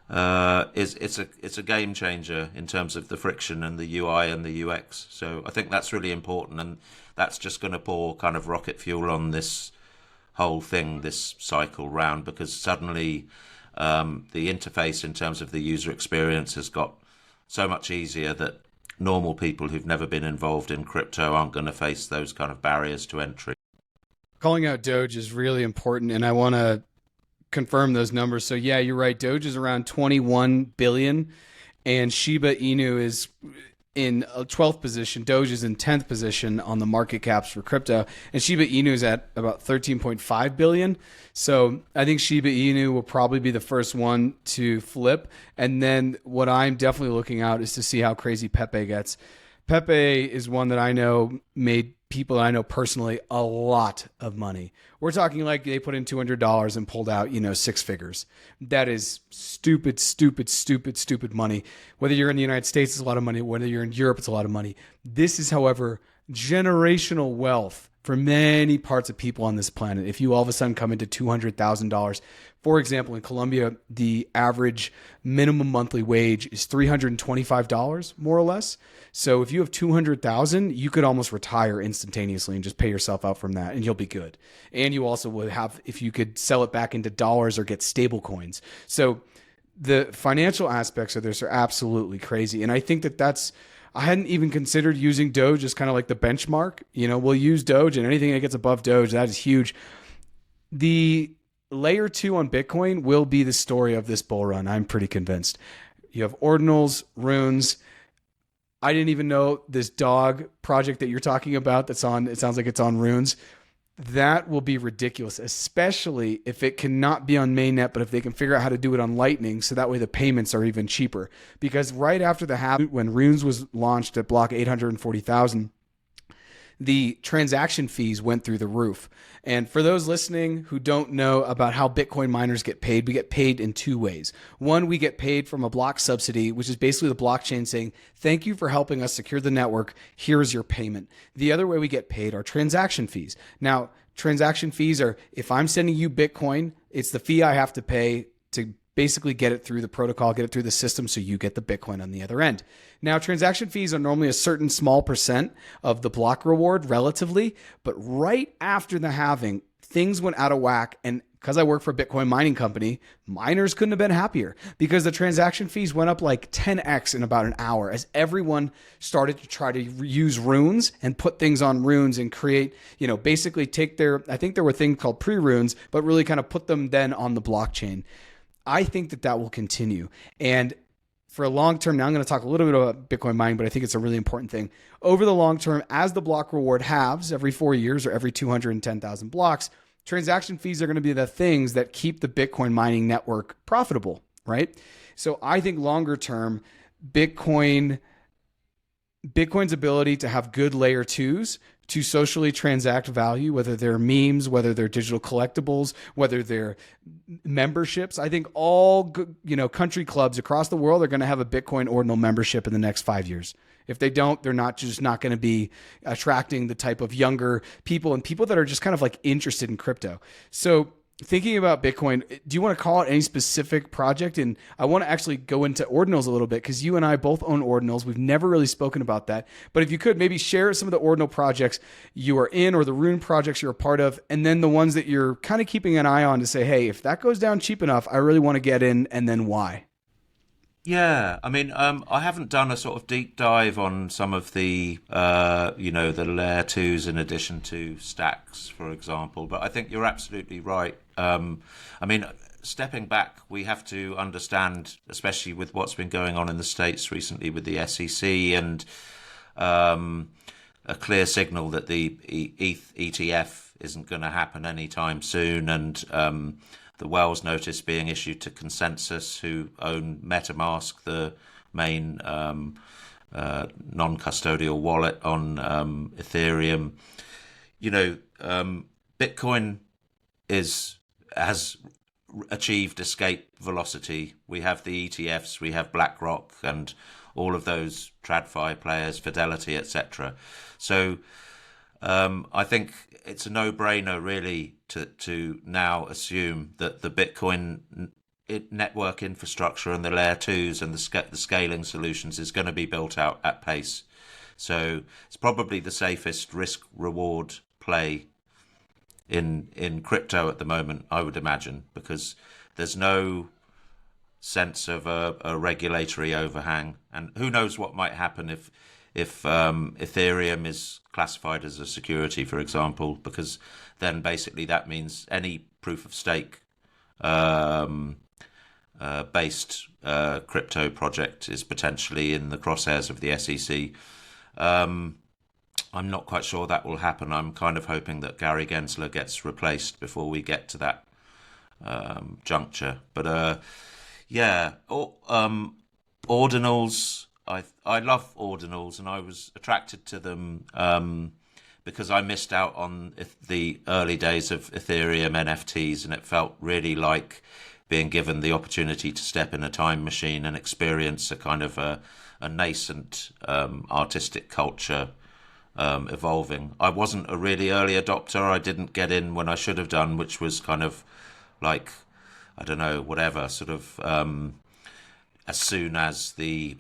it's a game changer in terms of the friction and the UI and the UX. So I think that's really important, and that's just going to pour kind of rocket fuel on this whole thing, this cycle round, because suddenly the interface in terms of the user experience has got so much easier that normal people who've never been involved in crypto aren't going to face those kind of barriers to entry. Calling out Doge is really important, and I want to confirm those numbers. So yeah, you're right. Doge is around 21 billion, and Shiba Inu is in a 12th position. Doge is in 10th position on the market caps for crypto, and Shiba Inu is at about 13.5 billion. So I think Shiba Inu will probably be the first one to flip. And then what I'm definitely looking out is to see how crazy Pepe gets. Pepe is one that I know made people that I know personally a lot of money. We're talking like they put in $200 and pulled out, six figures. That is stupid, stupid, stupid, stupid money. Whether you're in the United States, it's a lot of money. Whether you're in Europe, it's a lot of money. This is, however, generational wealth for many parts of people on this planet. If you all of a sudden come into $200,000, for example, in Colombia, the average minimum monthly wage is $325, more or less. So if you have 200,000, you could almost retire instantaneously and just pay yourself out from that, and you'll be good. And you also would have, if you could sell it back into dollars or get stable coins. So the financial aspects of this are absolutely crazy. And I think I hadn't even considered using Doge as kind of like the benchmark. We'll use Doge, and anything that gets above Doge, that is huge. The layer 2 on Bitcoin will be the story of this bull run. I'm pretty convinced. You have Ordinals, Runes. I didn't even know this dog project that you're talking about it sounds like it's on Runes. That will be ridiculous, especially if it cannot be on mainnet, but if they can figure out how to do it on Lightning, so that way the payments are even cheaper. Because right after the halving, when Runes was launched at block 840,000, the transaction fees went through the roof. And for those listening who don't know about how Bitcoin miners get paid, we get paid in two ways. One, we get paid from a block subsidy, which is basically the blockchain saying, thank you for helping us secure the network. Here's your payment. The other way we get paid are transaction fees. Now, transaction fees are, if I'm sending you Bitcoin, it's the fee I have to pay to basically get it through the protocol, get it through the system, so you get the Bitcoin on the other end. Now, transaction fees are normally a certain small percent of the block reward relatively, but right after the halving, things went out of whack. And because I work for a Bitcoin mining company, miners couldn't have been happier because the transaction fees went up like 10x in about an hour as everyone started to try to use runes and put things on runes and create, basically take I think there were things called pre-runes, but really kind of put them then on the blockchain. I think that will continue. And for a long term, now I'm going to talk a little bit about Bitcoin mining, but I think it's a really important thing. Over the long term, as the block reward halves every 4 years or every 210,000 blocks, transaction fees are going to be the things that keep the Bitcoin mining network profitable, right? So I think longer term, Bitcoin's ability to have good layer twos to socially transact value, whether they're memes, whether they're digital collectibles, whether they're memberships. I think all country clubs across the world are going to have a Bitcoin ordinal membership in the next 5 years. If they don't, they're not going to be attracting the type of younger people and people that are just kind of like interested in crypto. So thinking about Bitcoin, do you want to call it any specific project? And I want to actually go into Ordinals a little bit because you and I both own Ordinals. We've never really spoken about that. But if you could maybe share some of the Ordinal projects you are in or the Rune projects you're a part of, and then the ones that you're kind of keeping an eye on to say, hey, if that goes down cheap enough, I really want to get in, and then why? Yeah, I mean, I haven't done a sort of deep dive on some of the, the layer twos in addition to stacks, for example. But I think you're absolutely right. I mean, stepping back, we have to understand, especially with what's been going on in the States recently with the SEC and a clear signal that the ETH ETF isn't going to happen anytime soon, and the Wells notice being issued to Consensus, who own MetaMask, the main non-custodial wallet on Ethereum. Bitcoin has achieved escape velocity. We have the ETFs, we have BlackRock, and all of those TradFi players, Fidelity, etc. So I think it's a no-brainer, really, to now assume that the Bitcoin network infrastructure and the layer twos and the scaling solutions is going to be built out at pace. So it's probably the safest risk-reward play in crypto at the moment, I would imagine, because there's no sense of a regulatory overhang, and who knows what might happen if Ethereum is classified as a security, for example, because then basically that means any proof of stake based crypto project is potentially in the crosshairs of the SEC. I'm not quite sure that will happen. I'm kind of hoping that Gary Gensler gets replaced before we get to that juncture. But Ordinals. I love Ordinals, and I was attracted to them because I missed out on the early days of Ethereum NFTs, and it felt really like being given the opportunity to step in a time machine and experience a kind of a nascent artistic culture evolving. I wasn't a really early adopter. I didn't get in when I should have done, which was kind of like, I don't know, whatever, sort of as soon as the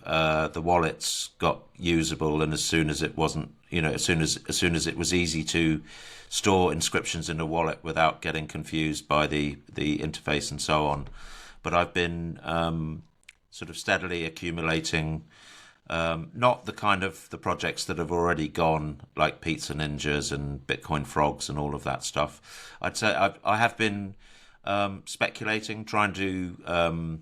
wallets got usable, and as soon as it wasn't, as soon as it was easy to store inscriptions in a wallet without getting confused by the interface and so on. But I've been sort of steadily accumulating, not the kind of the projects that have already gone, like Pizza Ninjas and Bitcoin Frogs and all of that stuff. I'd say I have been speculating, trying to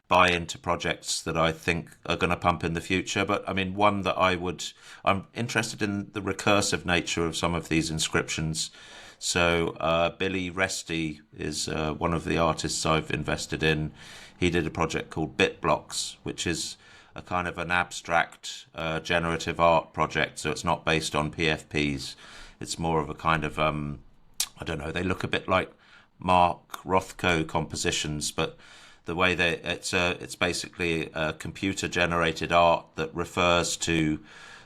buy into projects that I think are going to pump in the future. But I mean, one that I'm interested in the recursive nature of some of these inscriptions. So Billy Resty is one of the artists I've invested in. He did a project called BitBlocks, which is a kind of an abstract generative art project. So it's not based on PFPs. It's more of a kind of, I don't know, they look a bit like Mark Rothko compositions, but the way it's basically a computer generated art that refers to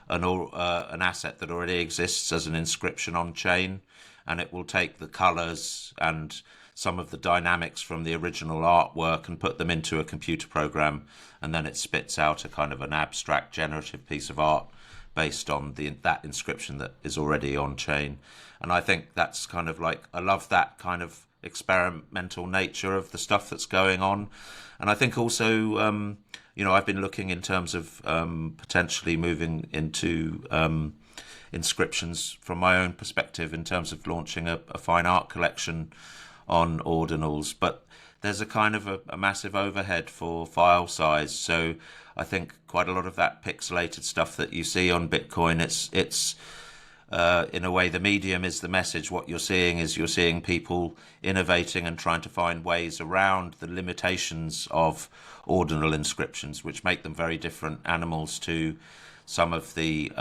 an asset that already exists as an inscription on chain, and it will take the colors and some of the dynamics from the original artwork and put them into a computer program, and then it spits out a kind of an abstract generative piece of art based on that inscription that is already on chain. And I think that's kind of like, I love that kind of experimental nature of the stuff that's going on. And I think also, I've been looking in terms of potentially moving into inscriptions from my own perspective in terms of launching a fine art collection on Ordinals, but there's a kind of a massive overhead for file size. So I think quite a lot of that pixelated stuff that you see on Bitcoin, it's in a way, the medium is the message. What you're seeing people innovating and trying to find ways around the limitations of ordinal inscriptions, which make them very different animals to some of the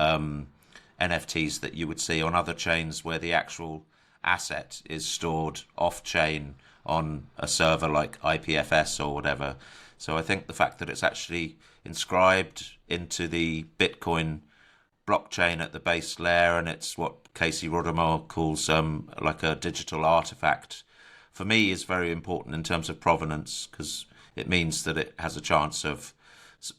NFTs that you would see on other chains where the actual asset is stored off-chain on a server like IPFS or whatever. So I think the fact that it's actually inscribed into the Bitcoin blockchain at the base layer, and it's what Casey Rodarmore calls like a digital artifact, for me is very important in terms of provenance, because it means that it has a chance of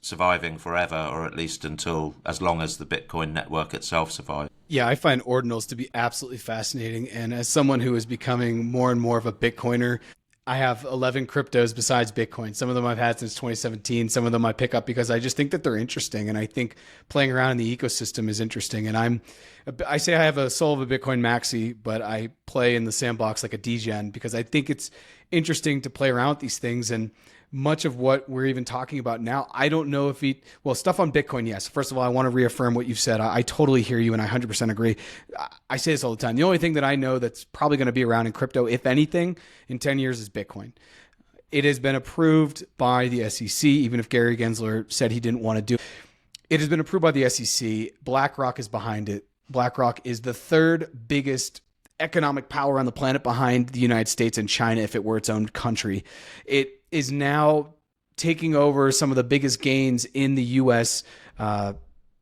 surviving forever, or at least until as long as the Bitcoin network itself survives. Yeah, I find ordinals to be absolutely fascinating. And as someone who is becoming more and more of a Bitcoiner, I have 11 cryptos besides Bitcoin. Some of them I've had since 2017. Some of them I pick up because I just think that they're interesting. And I think playing around in the ecosystem is interesting. And I say I have a soul of a Bitcoin maxi, but I play in the sandbox like a degen because I think it's interesting to play around with these things. And much of what we're even talking about now, I don't know if stuff on Bitcoin, yes. First of all, I want to reaffirm what you've said. I totally hear you and I 100% agree. I say this all the time. The only thing that I know that's probably going to be around in crypto, if anything, in 10 years is Bitcoin. It has been approved by the SEC, even if Gary Gensler said he didn't want to do it. It has been approved by the SEC. BlackRock is behind it. BlackRock is the third biggest economic power on the planet behind the United States and China if it were its own country. It is now taking over some of the biggest gains in the U.S.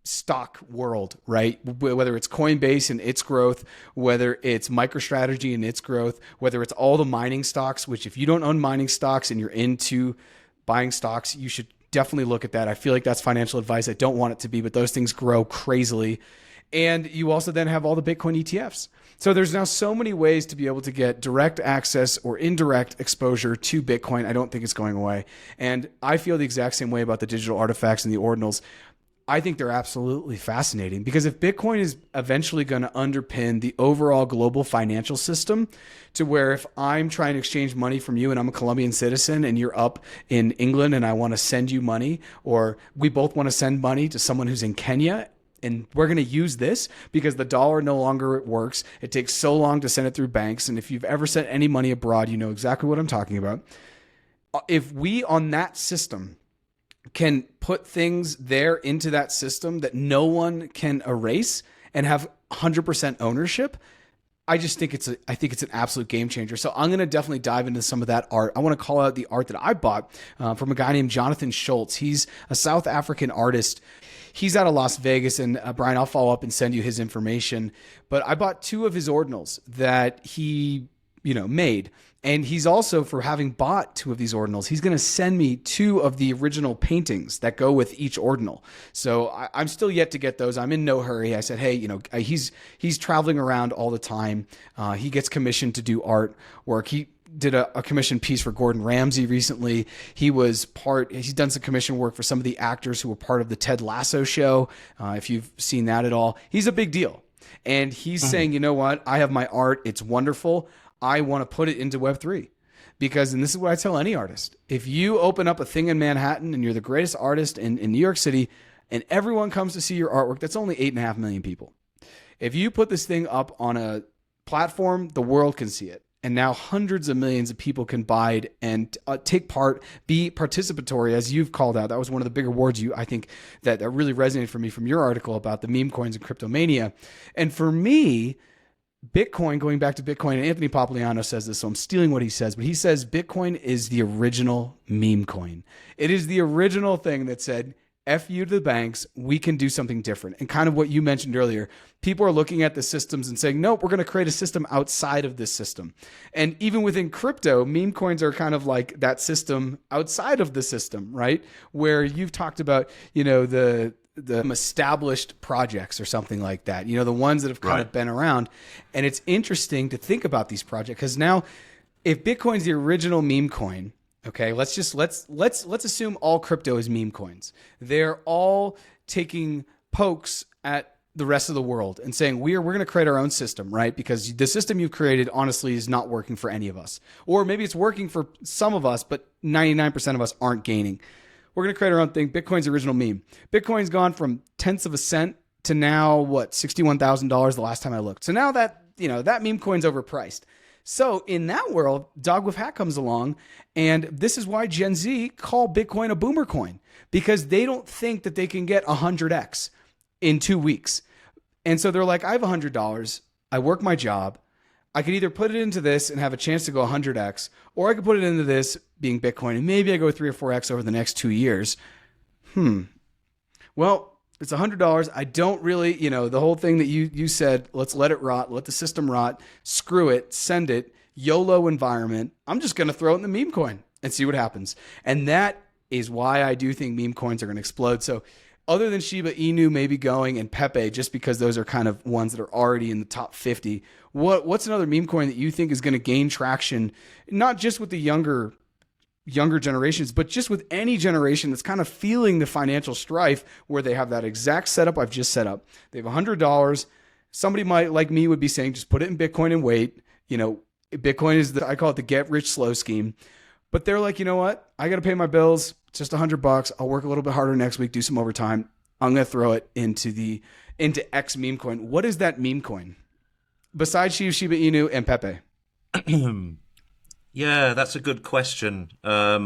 Stock world, right? Whether it's Coinbase and its growth, whether it's MicroStrategy and its growth, whether it's all the mining stocks, which if you don't own mining stocks and you're into buying stocks, you should definitely look at that. I feel like that's financial advice. I don't want it to be, but those things grow crazily. And you also then have all the Bitcoin ETFs. So there's now so many ways to be able to get direct access or indirect exposure to Bitcoin. I don't think it's going away. And I feel the exact same way about the digital artifacts and the ordinals. I think they're absolutely fascinating because if Bitcoin is eventually going to underpin the overall global financial system to where if I'm trying to exchange money from you and I'm a Colombian citizen and you're up in England and I want to send you money, or we both want to send money to someone who's in Kenya, and we're going to use this because the dollar no longer works. It takes so long to send it through banks. And if you've ever sent any money abroad, you know exactly what I'm talking about. If we on that system can put things there into that system that no one can erase and have 100% ownership, I think it's an absolute game changer. So I'm going to definitely dive into some of that art. I want to call out the art that I bought from a guy named Jonathan Schultz. He's a South African artist. He's out of Las Vegas, and Brian, I'll follow up and send you his information. But I bought 2 of his ordinals that he, made. And he's also, for having bought 2 of these ordinals, he's going to send me 2 of the original paintings that go with each ordinal. So I'm still yet to get those. I'm in no hurry. I said, hey, he's traveling around all the time. He gets commissioned to do artwork. He did a commission piece for Gordon Ramsay recently. He's done some commission work for some of the actors who were part of the Ted Lasso show. If you've seen that at all, he's a big deal. And he's saying, you know what? I have my art. It's wonderful. I want to put it into Web3 because, and this is what I tell any artist, if you open up a thing in Manhattan and you're the greatest artist in New York City and everyone comes to see your artwork, that's only 8.5 million people. If you put this thing up on a platform, the world can see it. And now hundreds of millions of people can buy it and take part, be participatory, as you've called out. That was one of the bigger words I think that really resonated for me from your article about the meme coins and cryptomania. And for me, Bitcoin, going back to Bitcoin, and Anthony Popoliano says this, so I'm stealing what he says, but he says Bitcoin is the original meme coin. It is the original thing that said, F you to the banks, we can do something different. And kind of what you mentioned earlier, people are looking at the systems and saying, nope, we're going to create a system outside of this system. And even within crypto, meme coins are kind of like that system outside of the system, right? Where you've talked about, the established projects or something like that, the ones that have kind of been around. And it's interesting to think about these projects because now if Bitcoin's the original meme coin, okay, let's assume all crypto is meme coins. They're all taking pokes at the rest of the world and saying we're going to create our own system, right? Because the system you've created honestly is not working for any of us. Or maybe it's working for some of us, but 99% of us aren't gaining. We're going to create our own thing. Bitcoin's original meme. Bitcoin's gone from tenths of a cent to now $61,000 the last time I looked. So now that meme coin's overpriced. So in that world, Dog with Hat comes along, and this is why Gen Z call Bitcoin a boomer coin, because they don't think that they can get 100x in 2 weeks. And so they're like, I have $100. I work my job. I could either put it into this and have a chance to go 100x, or I could put it into this being Bitcoin, and maybe I go 3 or 4x over the next 2 years. Well, it's $100. I don't really, the whole thing that you said, let's let it rot, let the system rot, screw it, send it, YOLO environment. I'm just going to throw it in the meme coin and see what happens. And that is why I do think meme coins are going to explode. So other than Shiba Inu maybe going and Pepe, just because those are kind of ones that are already in the top 50, what's another meme coin that you think is going to gain traction, not just with the younger generations, but just with any generation that's kind of feeling the financial strife where they have that exact setup I've just set up. They have $100. Somebody might, like me, would be saying, just put it in Bitcoin and wait. Bitcoin is I call it the get rich slow scheme. But they're like, you know what? I got to pay my bills. It's just $100. I'll work a little bit harder next week, do some overtime. I'm going to throw it into X meme coin. What is that meme coin besides Shiba Inu and Pepe? Yeah, that's a good question. I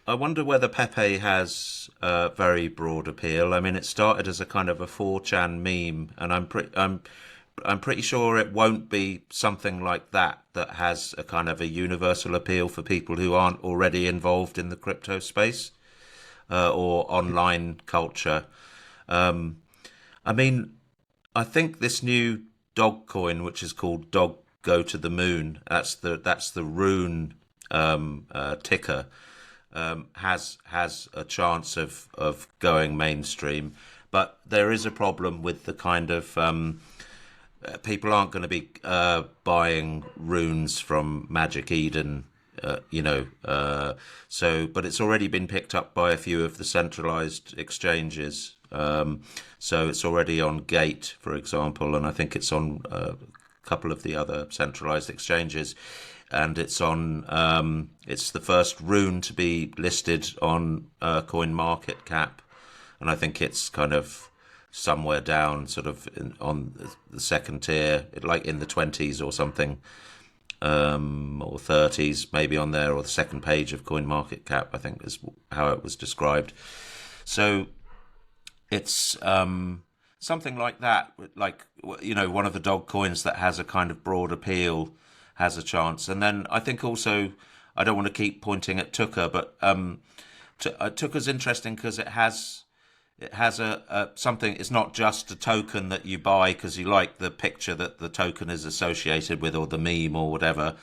wonder whether Pepe has very broad appeal. I mean, it started as a kind of a 4chan meme, and I'm pretty sure it won't be something like that has a kind of a universal appeal for people who aren't already involved in the crypto space or online culture. I think this new dog coin, which is called Dog Go to the Moon, that's the Rune ticker, has a chance of going mainstream, but there is a problem with the kind of people aren't going to be buying runes from Magic Eden, but it's already been picked up by a few of the centralized exchanges. So it's already on Gate, for example, and I think it's on a couple of the other centralized exchanges. And it's on it's the first rune to be listed on CoinMarketCap, and I think it's kind of somewhere down, sort of on the second tier, like in the 20s or something, or 30s, maybe on there, or the second page of CoinMarketCap, I think is how it was described. So it's something like that, like, one of the dog coins that has a kind of broad appeal has a chance. And then I think also, I don't want to keep pointing at Tucker, but Tucker's interesting because it has a something. It's not just a token that you buy because you like the picture that the token is associated with, or the meme or whatever.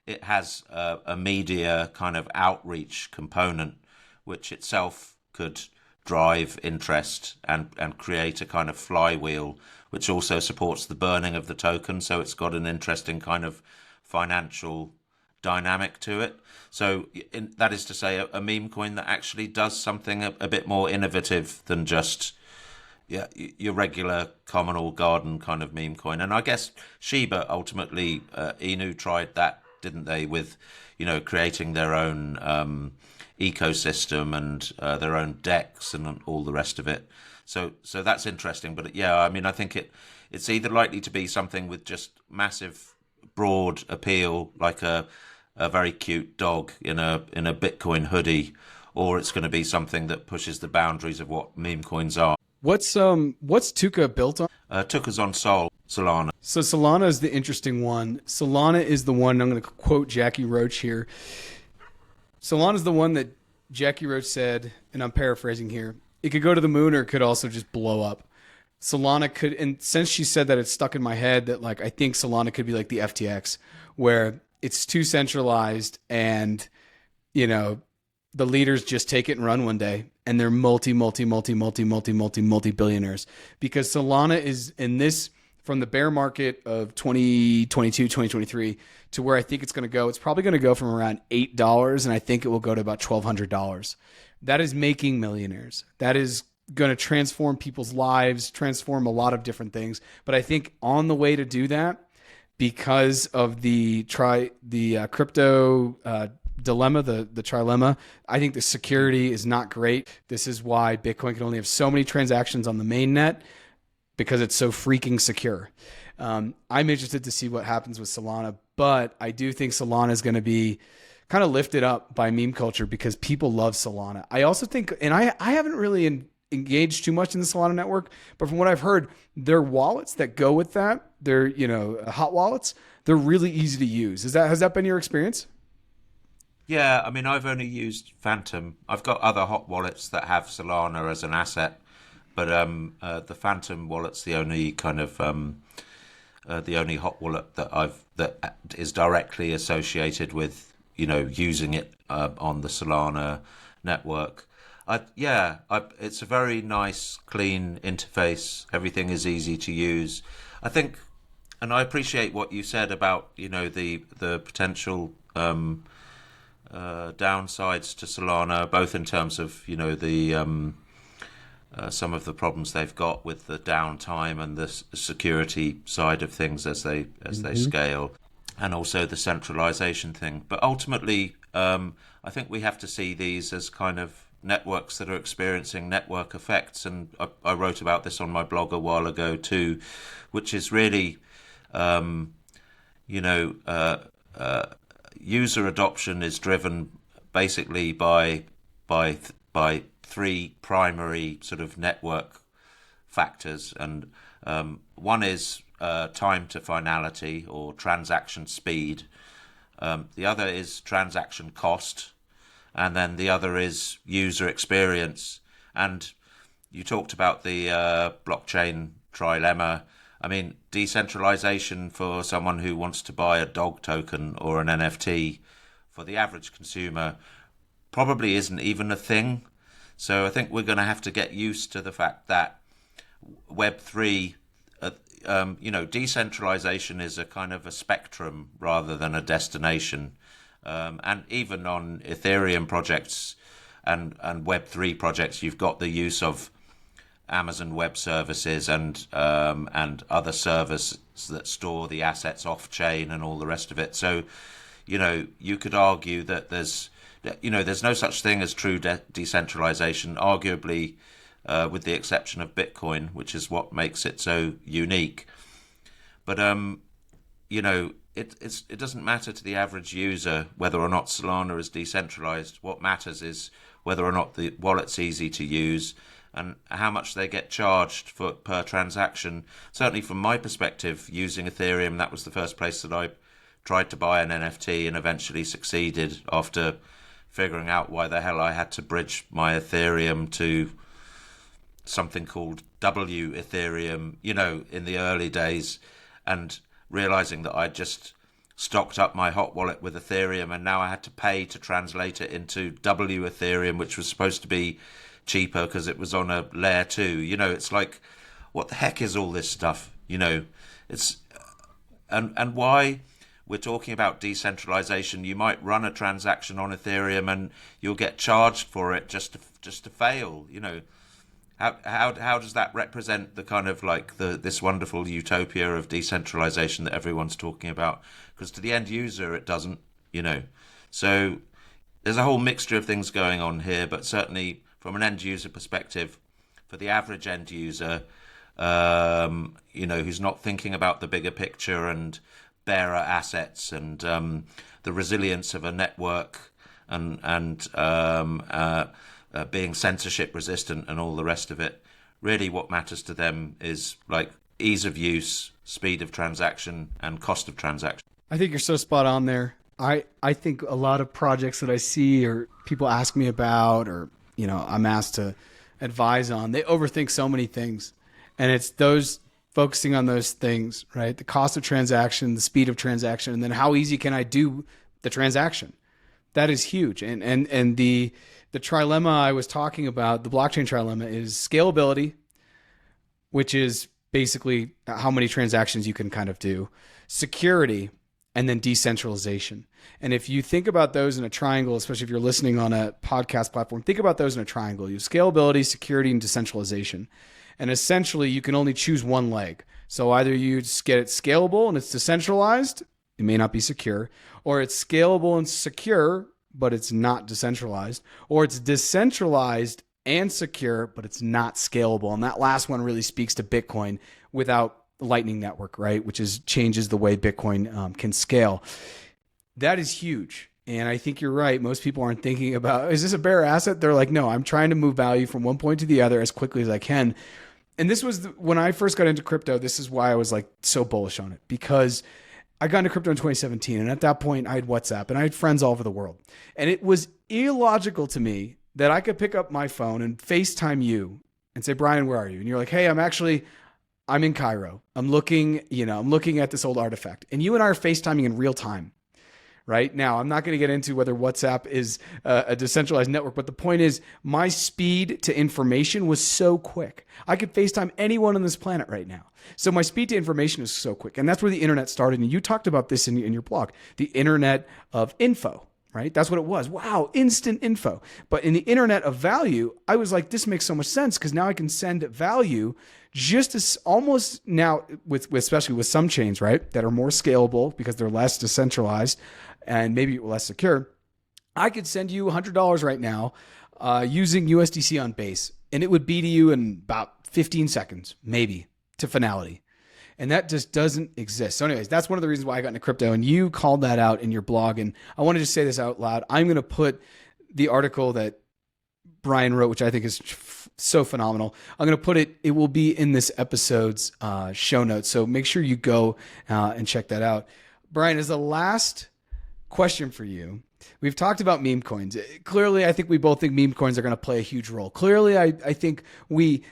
It has a media kind of outreach component, which itself could drive interest and create a kind of flywheel, which also supports the burning of the token. So it's got an interesting kind of financial dynamic to it. So that is to say, a meme coin that actually does something a bit more innovative than just your regular common or garden kind of meme coin. And I guess Shiba ultimately, Inu tried that, didn't they, with creating their own ecosystem and their own decks and all the rest of it. So that's interesting. But yeah, I mean, I think it's either likely to be something with just massive broad appeal, like a very cute dog in a Bitcoin hoodie, or it's going to be something that pushes the boundaries of what meme coins are. What's Tuka built on? Tuka's on Solana. So Solana is the interesting one. Solana is the one, I'm going to quote Jackie Roach here. Solana's the one that Jackie Roach said, and I'm paraphrasing here, it could go to the moon or it could also just blow up. Solana could, and since she said that, it's stuck in my head that like I think Solana could be like the FTX, where it's too centralized and you know the leaders just take it and run one day, and they're multi billionaires because Solana is in this from the bear market of 2022, 2023 to where I think it's going to go. It's probably going to go from around $8, and I think it will go to about $1,200. That is making millionaires. That is going to transform people's lives, transform a lot of different things. But I think on the way to do that, because of the crypto dilemma, the trilemma, I think the security is not great. This is why Bitcoin can only have so many transactions on the main net, because it's so freaking secure. I'm interested to see what happens with Solana, but I do think Solana is going to be kind of lifted up by meme culture because people love Solana. I also think, and I haven't really engaged too much in the Solana network, but from what I've heard, their wallets that go with that, they're, hot wallets, they're really easy to use. Has that been your experience? Yeah, I mean, I've only used Phantom. I've got other hot wallets that have Solana as an asset, but the Phantom wallet's the only kind of the only hot wallet that is directly associated with using it on the Solana network. It's a very nice, clean interface. Everything is easy to use. I think, and I appreciate what you said about the potential downsides to Solana, both in terms of the some of the problems they've got with the downtime and the security side of things as they scale, and also the centralization thing. But ultimately, I think we have to see these as kind of networks that are experiencing network effects, and I wrote about this on my blog a while ago too, which is really, user adoption is driven basically by three primary sort of network factors, and one is time to finality or transaction speed. The other is transaction cost, and then the other is user experience. And you talked about the blockchain trilemma. I mean, decentralization for someone who wants to buy a dog token or an NFT for the average consumer probably isn't even a thing. So I think we're going to have to get used to the fact that Web3, decentralization is a kind of a spectrum rather than a destination. And even on Ethereum projects and Web3 projects, you've got the use of Amazon Web Services and other servers that store the assets off chain and all the rest of it. So, you could argue that there's no such thing as true decentralization, arguably, with the exception of Bitcoin, which is what makes it so unique. But it doesn't matter to the average user whether or not Solana is decentralized. What matters is whether or not the wallet's easy to use and how much they get charged per transaction. Certainly from my perspective, using Ethereum, that was the first place that I tried to buy an NFT and eventually succeeded after figuring out why the hell I had to bridge my Ethereum to something called W Ethereum, in the early days, and realizing that I'd just stocked up my hot wallet with Ethereum and now I had to pay to translate it into W Ethereum, which was supposed to be cheaper because it was on a layer 2. It's like, what the heck is all this stuff? It's and why we're talking about decentralization. You might run a transaction on Ethereum and you'll get charged for it just to fail. How does that represent the kind of like this wonderful utopia of decentralization that everyone's talking about? Because to the end user, it doesn't. So there's a whole mixture of things going on here, but certainly from an end user perspective, for the average end user, who's not thinking about the bigger picture and bearer assets and the resilience of a network and being censorship resistant and all the rest of it, really what matters to them is like ease of use, speed of transaction, and cost of transaction. I think you're so spot on there. I think a lot of projects that I see or people ask me about, or I'm asked to advise on, they overthink so many things, and it's those focusing on those things, right? The cost of transaction, the speed of transaction, and then how easy can I do the transaction? That is huge. And the trilemma I was talking about, the blockchain trilemma, is scalability, which is basically how many transactions you can kind of do, security, and then decentralization. And if you think about those in a triangle, especially if you're listening on a podcast platform, think about those in a triangle. You have scalability, security, and decentralization. And essentially, you can only choose one leg. So either you just get it scalable and it's decentralized, it may not be secure, or it's scalable and secure, but it's not decentralized, or it's decentralized and secure, but it's not scalable. And that last one really speaks to Bitcoin without the Lightning Network, right? Which changes the way Bitcoin can scale. That is huge. And I think you're right. Most people aren't thinking about, is this a bear asset? They're like, no, I'm trying to move value from one point to the other as quickly as I can. And this was when I first got into crypto, this is why I was like so bullish on it, because I got into crypto in 2017. And at that point I had WhatsApp and I had friends all over the world. And it was illogical to me that I could pick up my phone and FaceTime you and say, Brian, where are you? And you're like, hey, I'm in Cairo. I'm looking at this old artifact. And you and I are FaceTiming in real time. Right now, I'm not going to get into whether WhatsApp is a decentralized network, but the point is my speed to information was so quick. I could FaceTime anyone on this planet right now. So my speed to information is so quick. And that's where the internet started. And you talked about this in your blog, the internet of info, right? That's what it was. Wow, instant info. But in the internet of value, I was like, this makes so much sense because now I can send value just as almost now especially with some chains, right, that are more scalable because they're less decentralized and maybe less secure. I could send you $100 right now using USDC on Base, and it would be to you in about 15 seconds, maybe, to finality. And that just doesn't exist. So anyways, that's one of the reasons why I got into crypto, and you called that out in your blog. And I want to just say this out loud. I'm going to put the article that Brian wrote, which I think is so phenomenal. I'm going to put it will be in this episode's show notes. So make sure you go and check that out. Brian, as the last question for you, we've talked about meme coins. Clearly, I think we both think meme coins are going to play a huge role. Clearly, I think we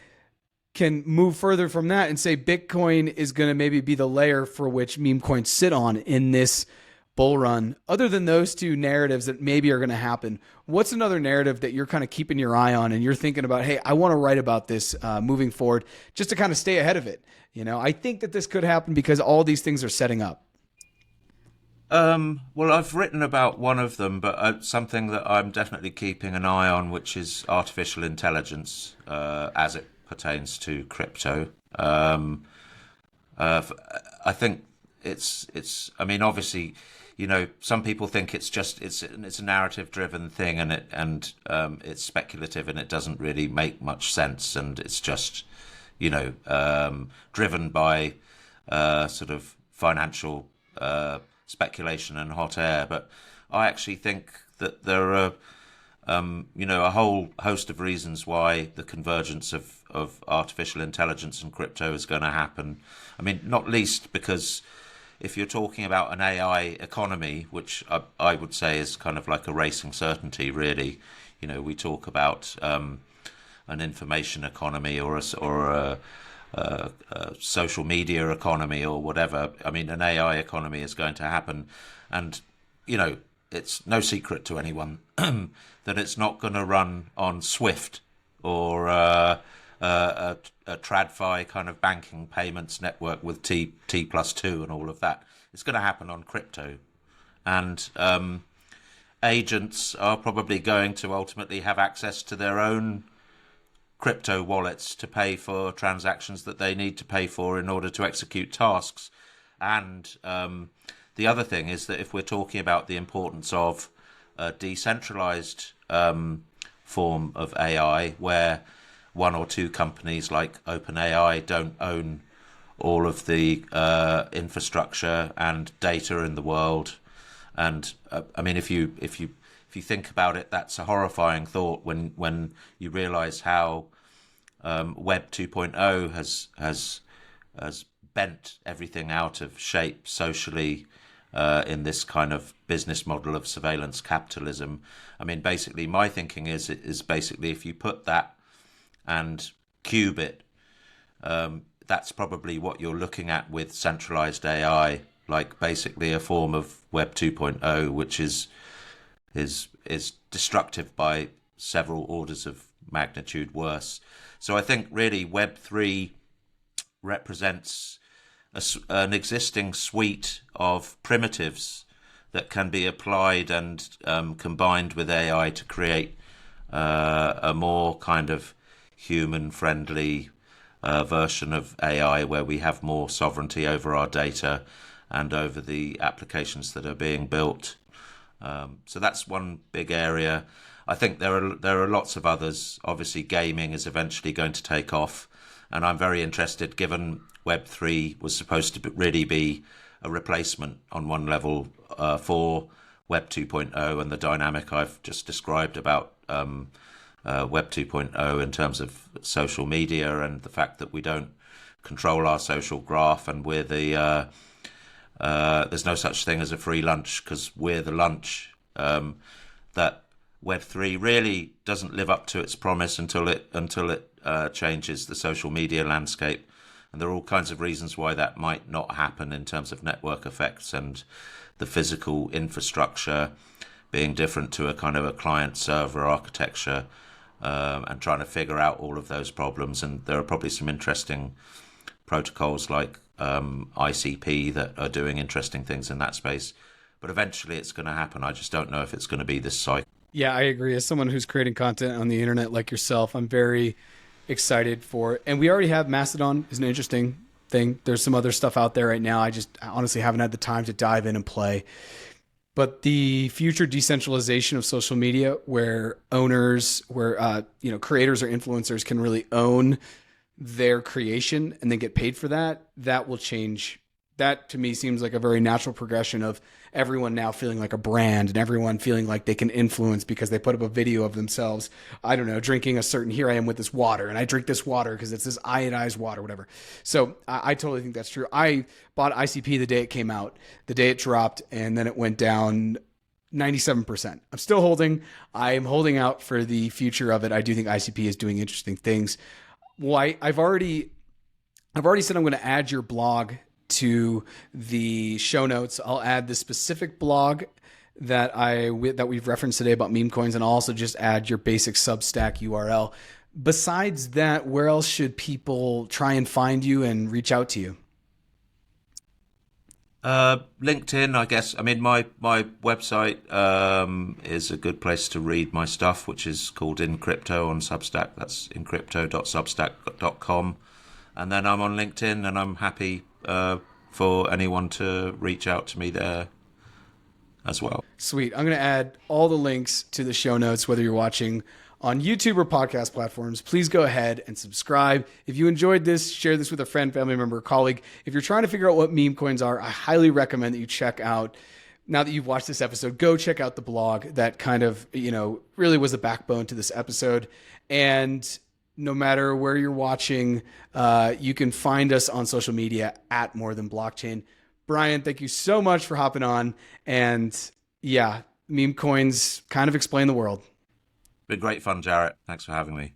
can move further from that and say Bitcoin is going to maybe be the layer for which meme coins sit on in this bull run. Other than those two narratives that maybe are going to happen, what's another narrative that you're kind of keeping your eye on and you're thinking about, hey, I want to write about this moving forward just to kind of stay ahead of it? I think that this could happen because all these things are setting up. Well, I've written about one of them, but something that I'm definitely keeping an eye on, which is artificial intelligence as it pertains to crypto. I think it's. I mean, obviously, some people think it's a narrative-driven thing, and it's speculative, and it doesn't really make much sense, and it's just, driven by sort of financial speculation and hot air. But I actually think that there are, a whole host of reasons why the convergence of artificial intelligence and crypto is going to happen. I mean, not least because if you're talking about an AI economy, which I would say is kind of like a racing certainty, really, we talk about an information economy or a social media economy or whatever. I mean, an AI economy is going to happen, and it's no secret to anyone that it's not going to run on Swift or a TradFi kind of banking payments network with T+2 and all of that. It's going to happen on crypto, and agents are probably going to ultimately have access to their own crypto wallets to pay for transactions that they need to pay for in order to execute tasks. And the other thing is that if we're talking about the importance of a decentralized form of AI, where one or two companies like OpenAI don't own all of the infrastructure and data in the world, and I mean, if you think about it, that's a horrifying thought when you realize how Web 2.0 has bent everything out of shape socially in this kind of business model of surveillance capitalism. I mean, basically, my thinking is basically if you put that and cube it, that's probably what you're looking at with centralized AI, like basically a form of Web 2.0, which is destructive by several orders of magnitude worse. So I think really Web 3 represents an existing suite of primitives that can be applied and combined with AI to create a more kind of human-friendly version of AI where we have more sovereignty over our data and over the applications that are being built. So that's one big area. I think there are lots of others. Obviously, gaming is eventually going to take off, and I'm very interested, given Web3 was supposed to really be a replacement on one level for Web 2.0 and the dynamic I've just described about Web 2.0 in terms of social media and the fact that we don't control our social graph, and we're the there's no such thing as a free lunch because we're the lunch. That Web3 really doesn't live up to its promise until it changes the social media landscape, and there are all kinds of reasons why that might not happen in terms of network effects and the physical infrastructure being different to a kind of a client-server architecture, and trying to figure out all of those problems. And there are probably some interesting protocols like ICP that are doing interesting things in that space. But eventually it's going to happen. I just don't know if it's going to be this cycle. Yeah, I agree. As someone who's creating content on the internet like yourself, I'm very excited for it. And we already have Mastodon is an interesting thing. There's some other stuff out there right now. I honestly haven't had the time to dive in and play. But the future decentralization of social media, where creators or influencers can really own their creation and then get paid for that, that will change. That to me seems like a very natural progression of everyone now feeling like a brand and everyone feeling like they can influence because they put up a video of themselves, I don't know, drinking a certain, here I am with this water and I drink this water because it's this iodized water, whatever. So I totally think that's true. I bought ICP the day it came out, the day it dropped, and then it went down 97%. I'm still holding. I'm holding out for the future of it. I do think ICP is doing interesting things. Well, I've already said I'm going to add your blog to the show notes. I'll add the specific blog that we've referenced today about meme coins, and I'll also just add your basic Substack URL. Besides that, where else should people try and find you and reach out to you? LinkedIn, I guess. I mean, my website is a good place to read my stuff, which is called In Crypto on Substack. That's incrypto.substack.com. And then I'm on LinkedIn, and I'm happy for anyone to reach out to me there as well. Sweet. I'm going to add all the links to the show notes, whether you're watching on YouTube or podcast platforms. Please go ahead and subscribe. If you enjoyed this, share this with a friend, family member, or colleague. If you're trying to figure out what meme coins are, I highly recommend that you check out, now that you've watched this episode, go check out the blog that kind of, really was the backbone to this episode. And no matter where you're watching, you can find us on social media at More Than Blockchain. Brian, thank you so much for hopping on. And yeah, meme coins kind of explain the world. Been great fun, Jarrett. Thanks for having me.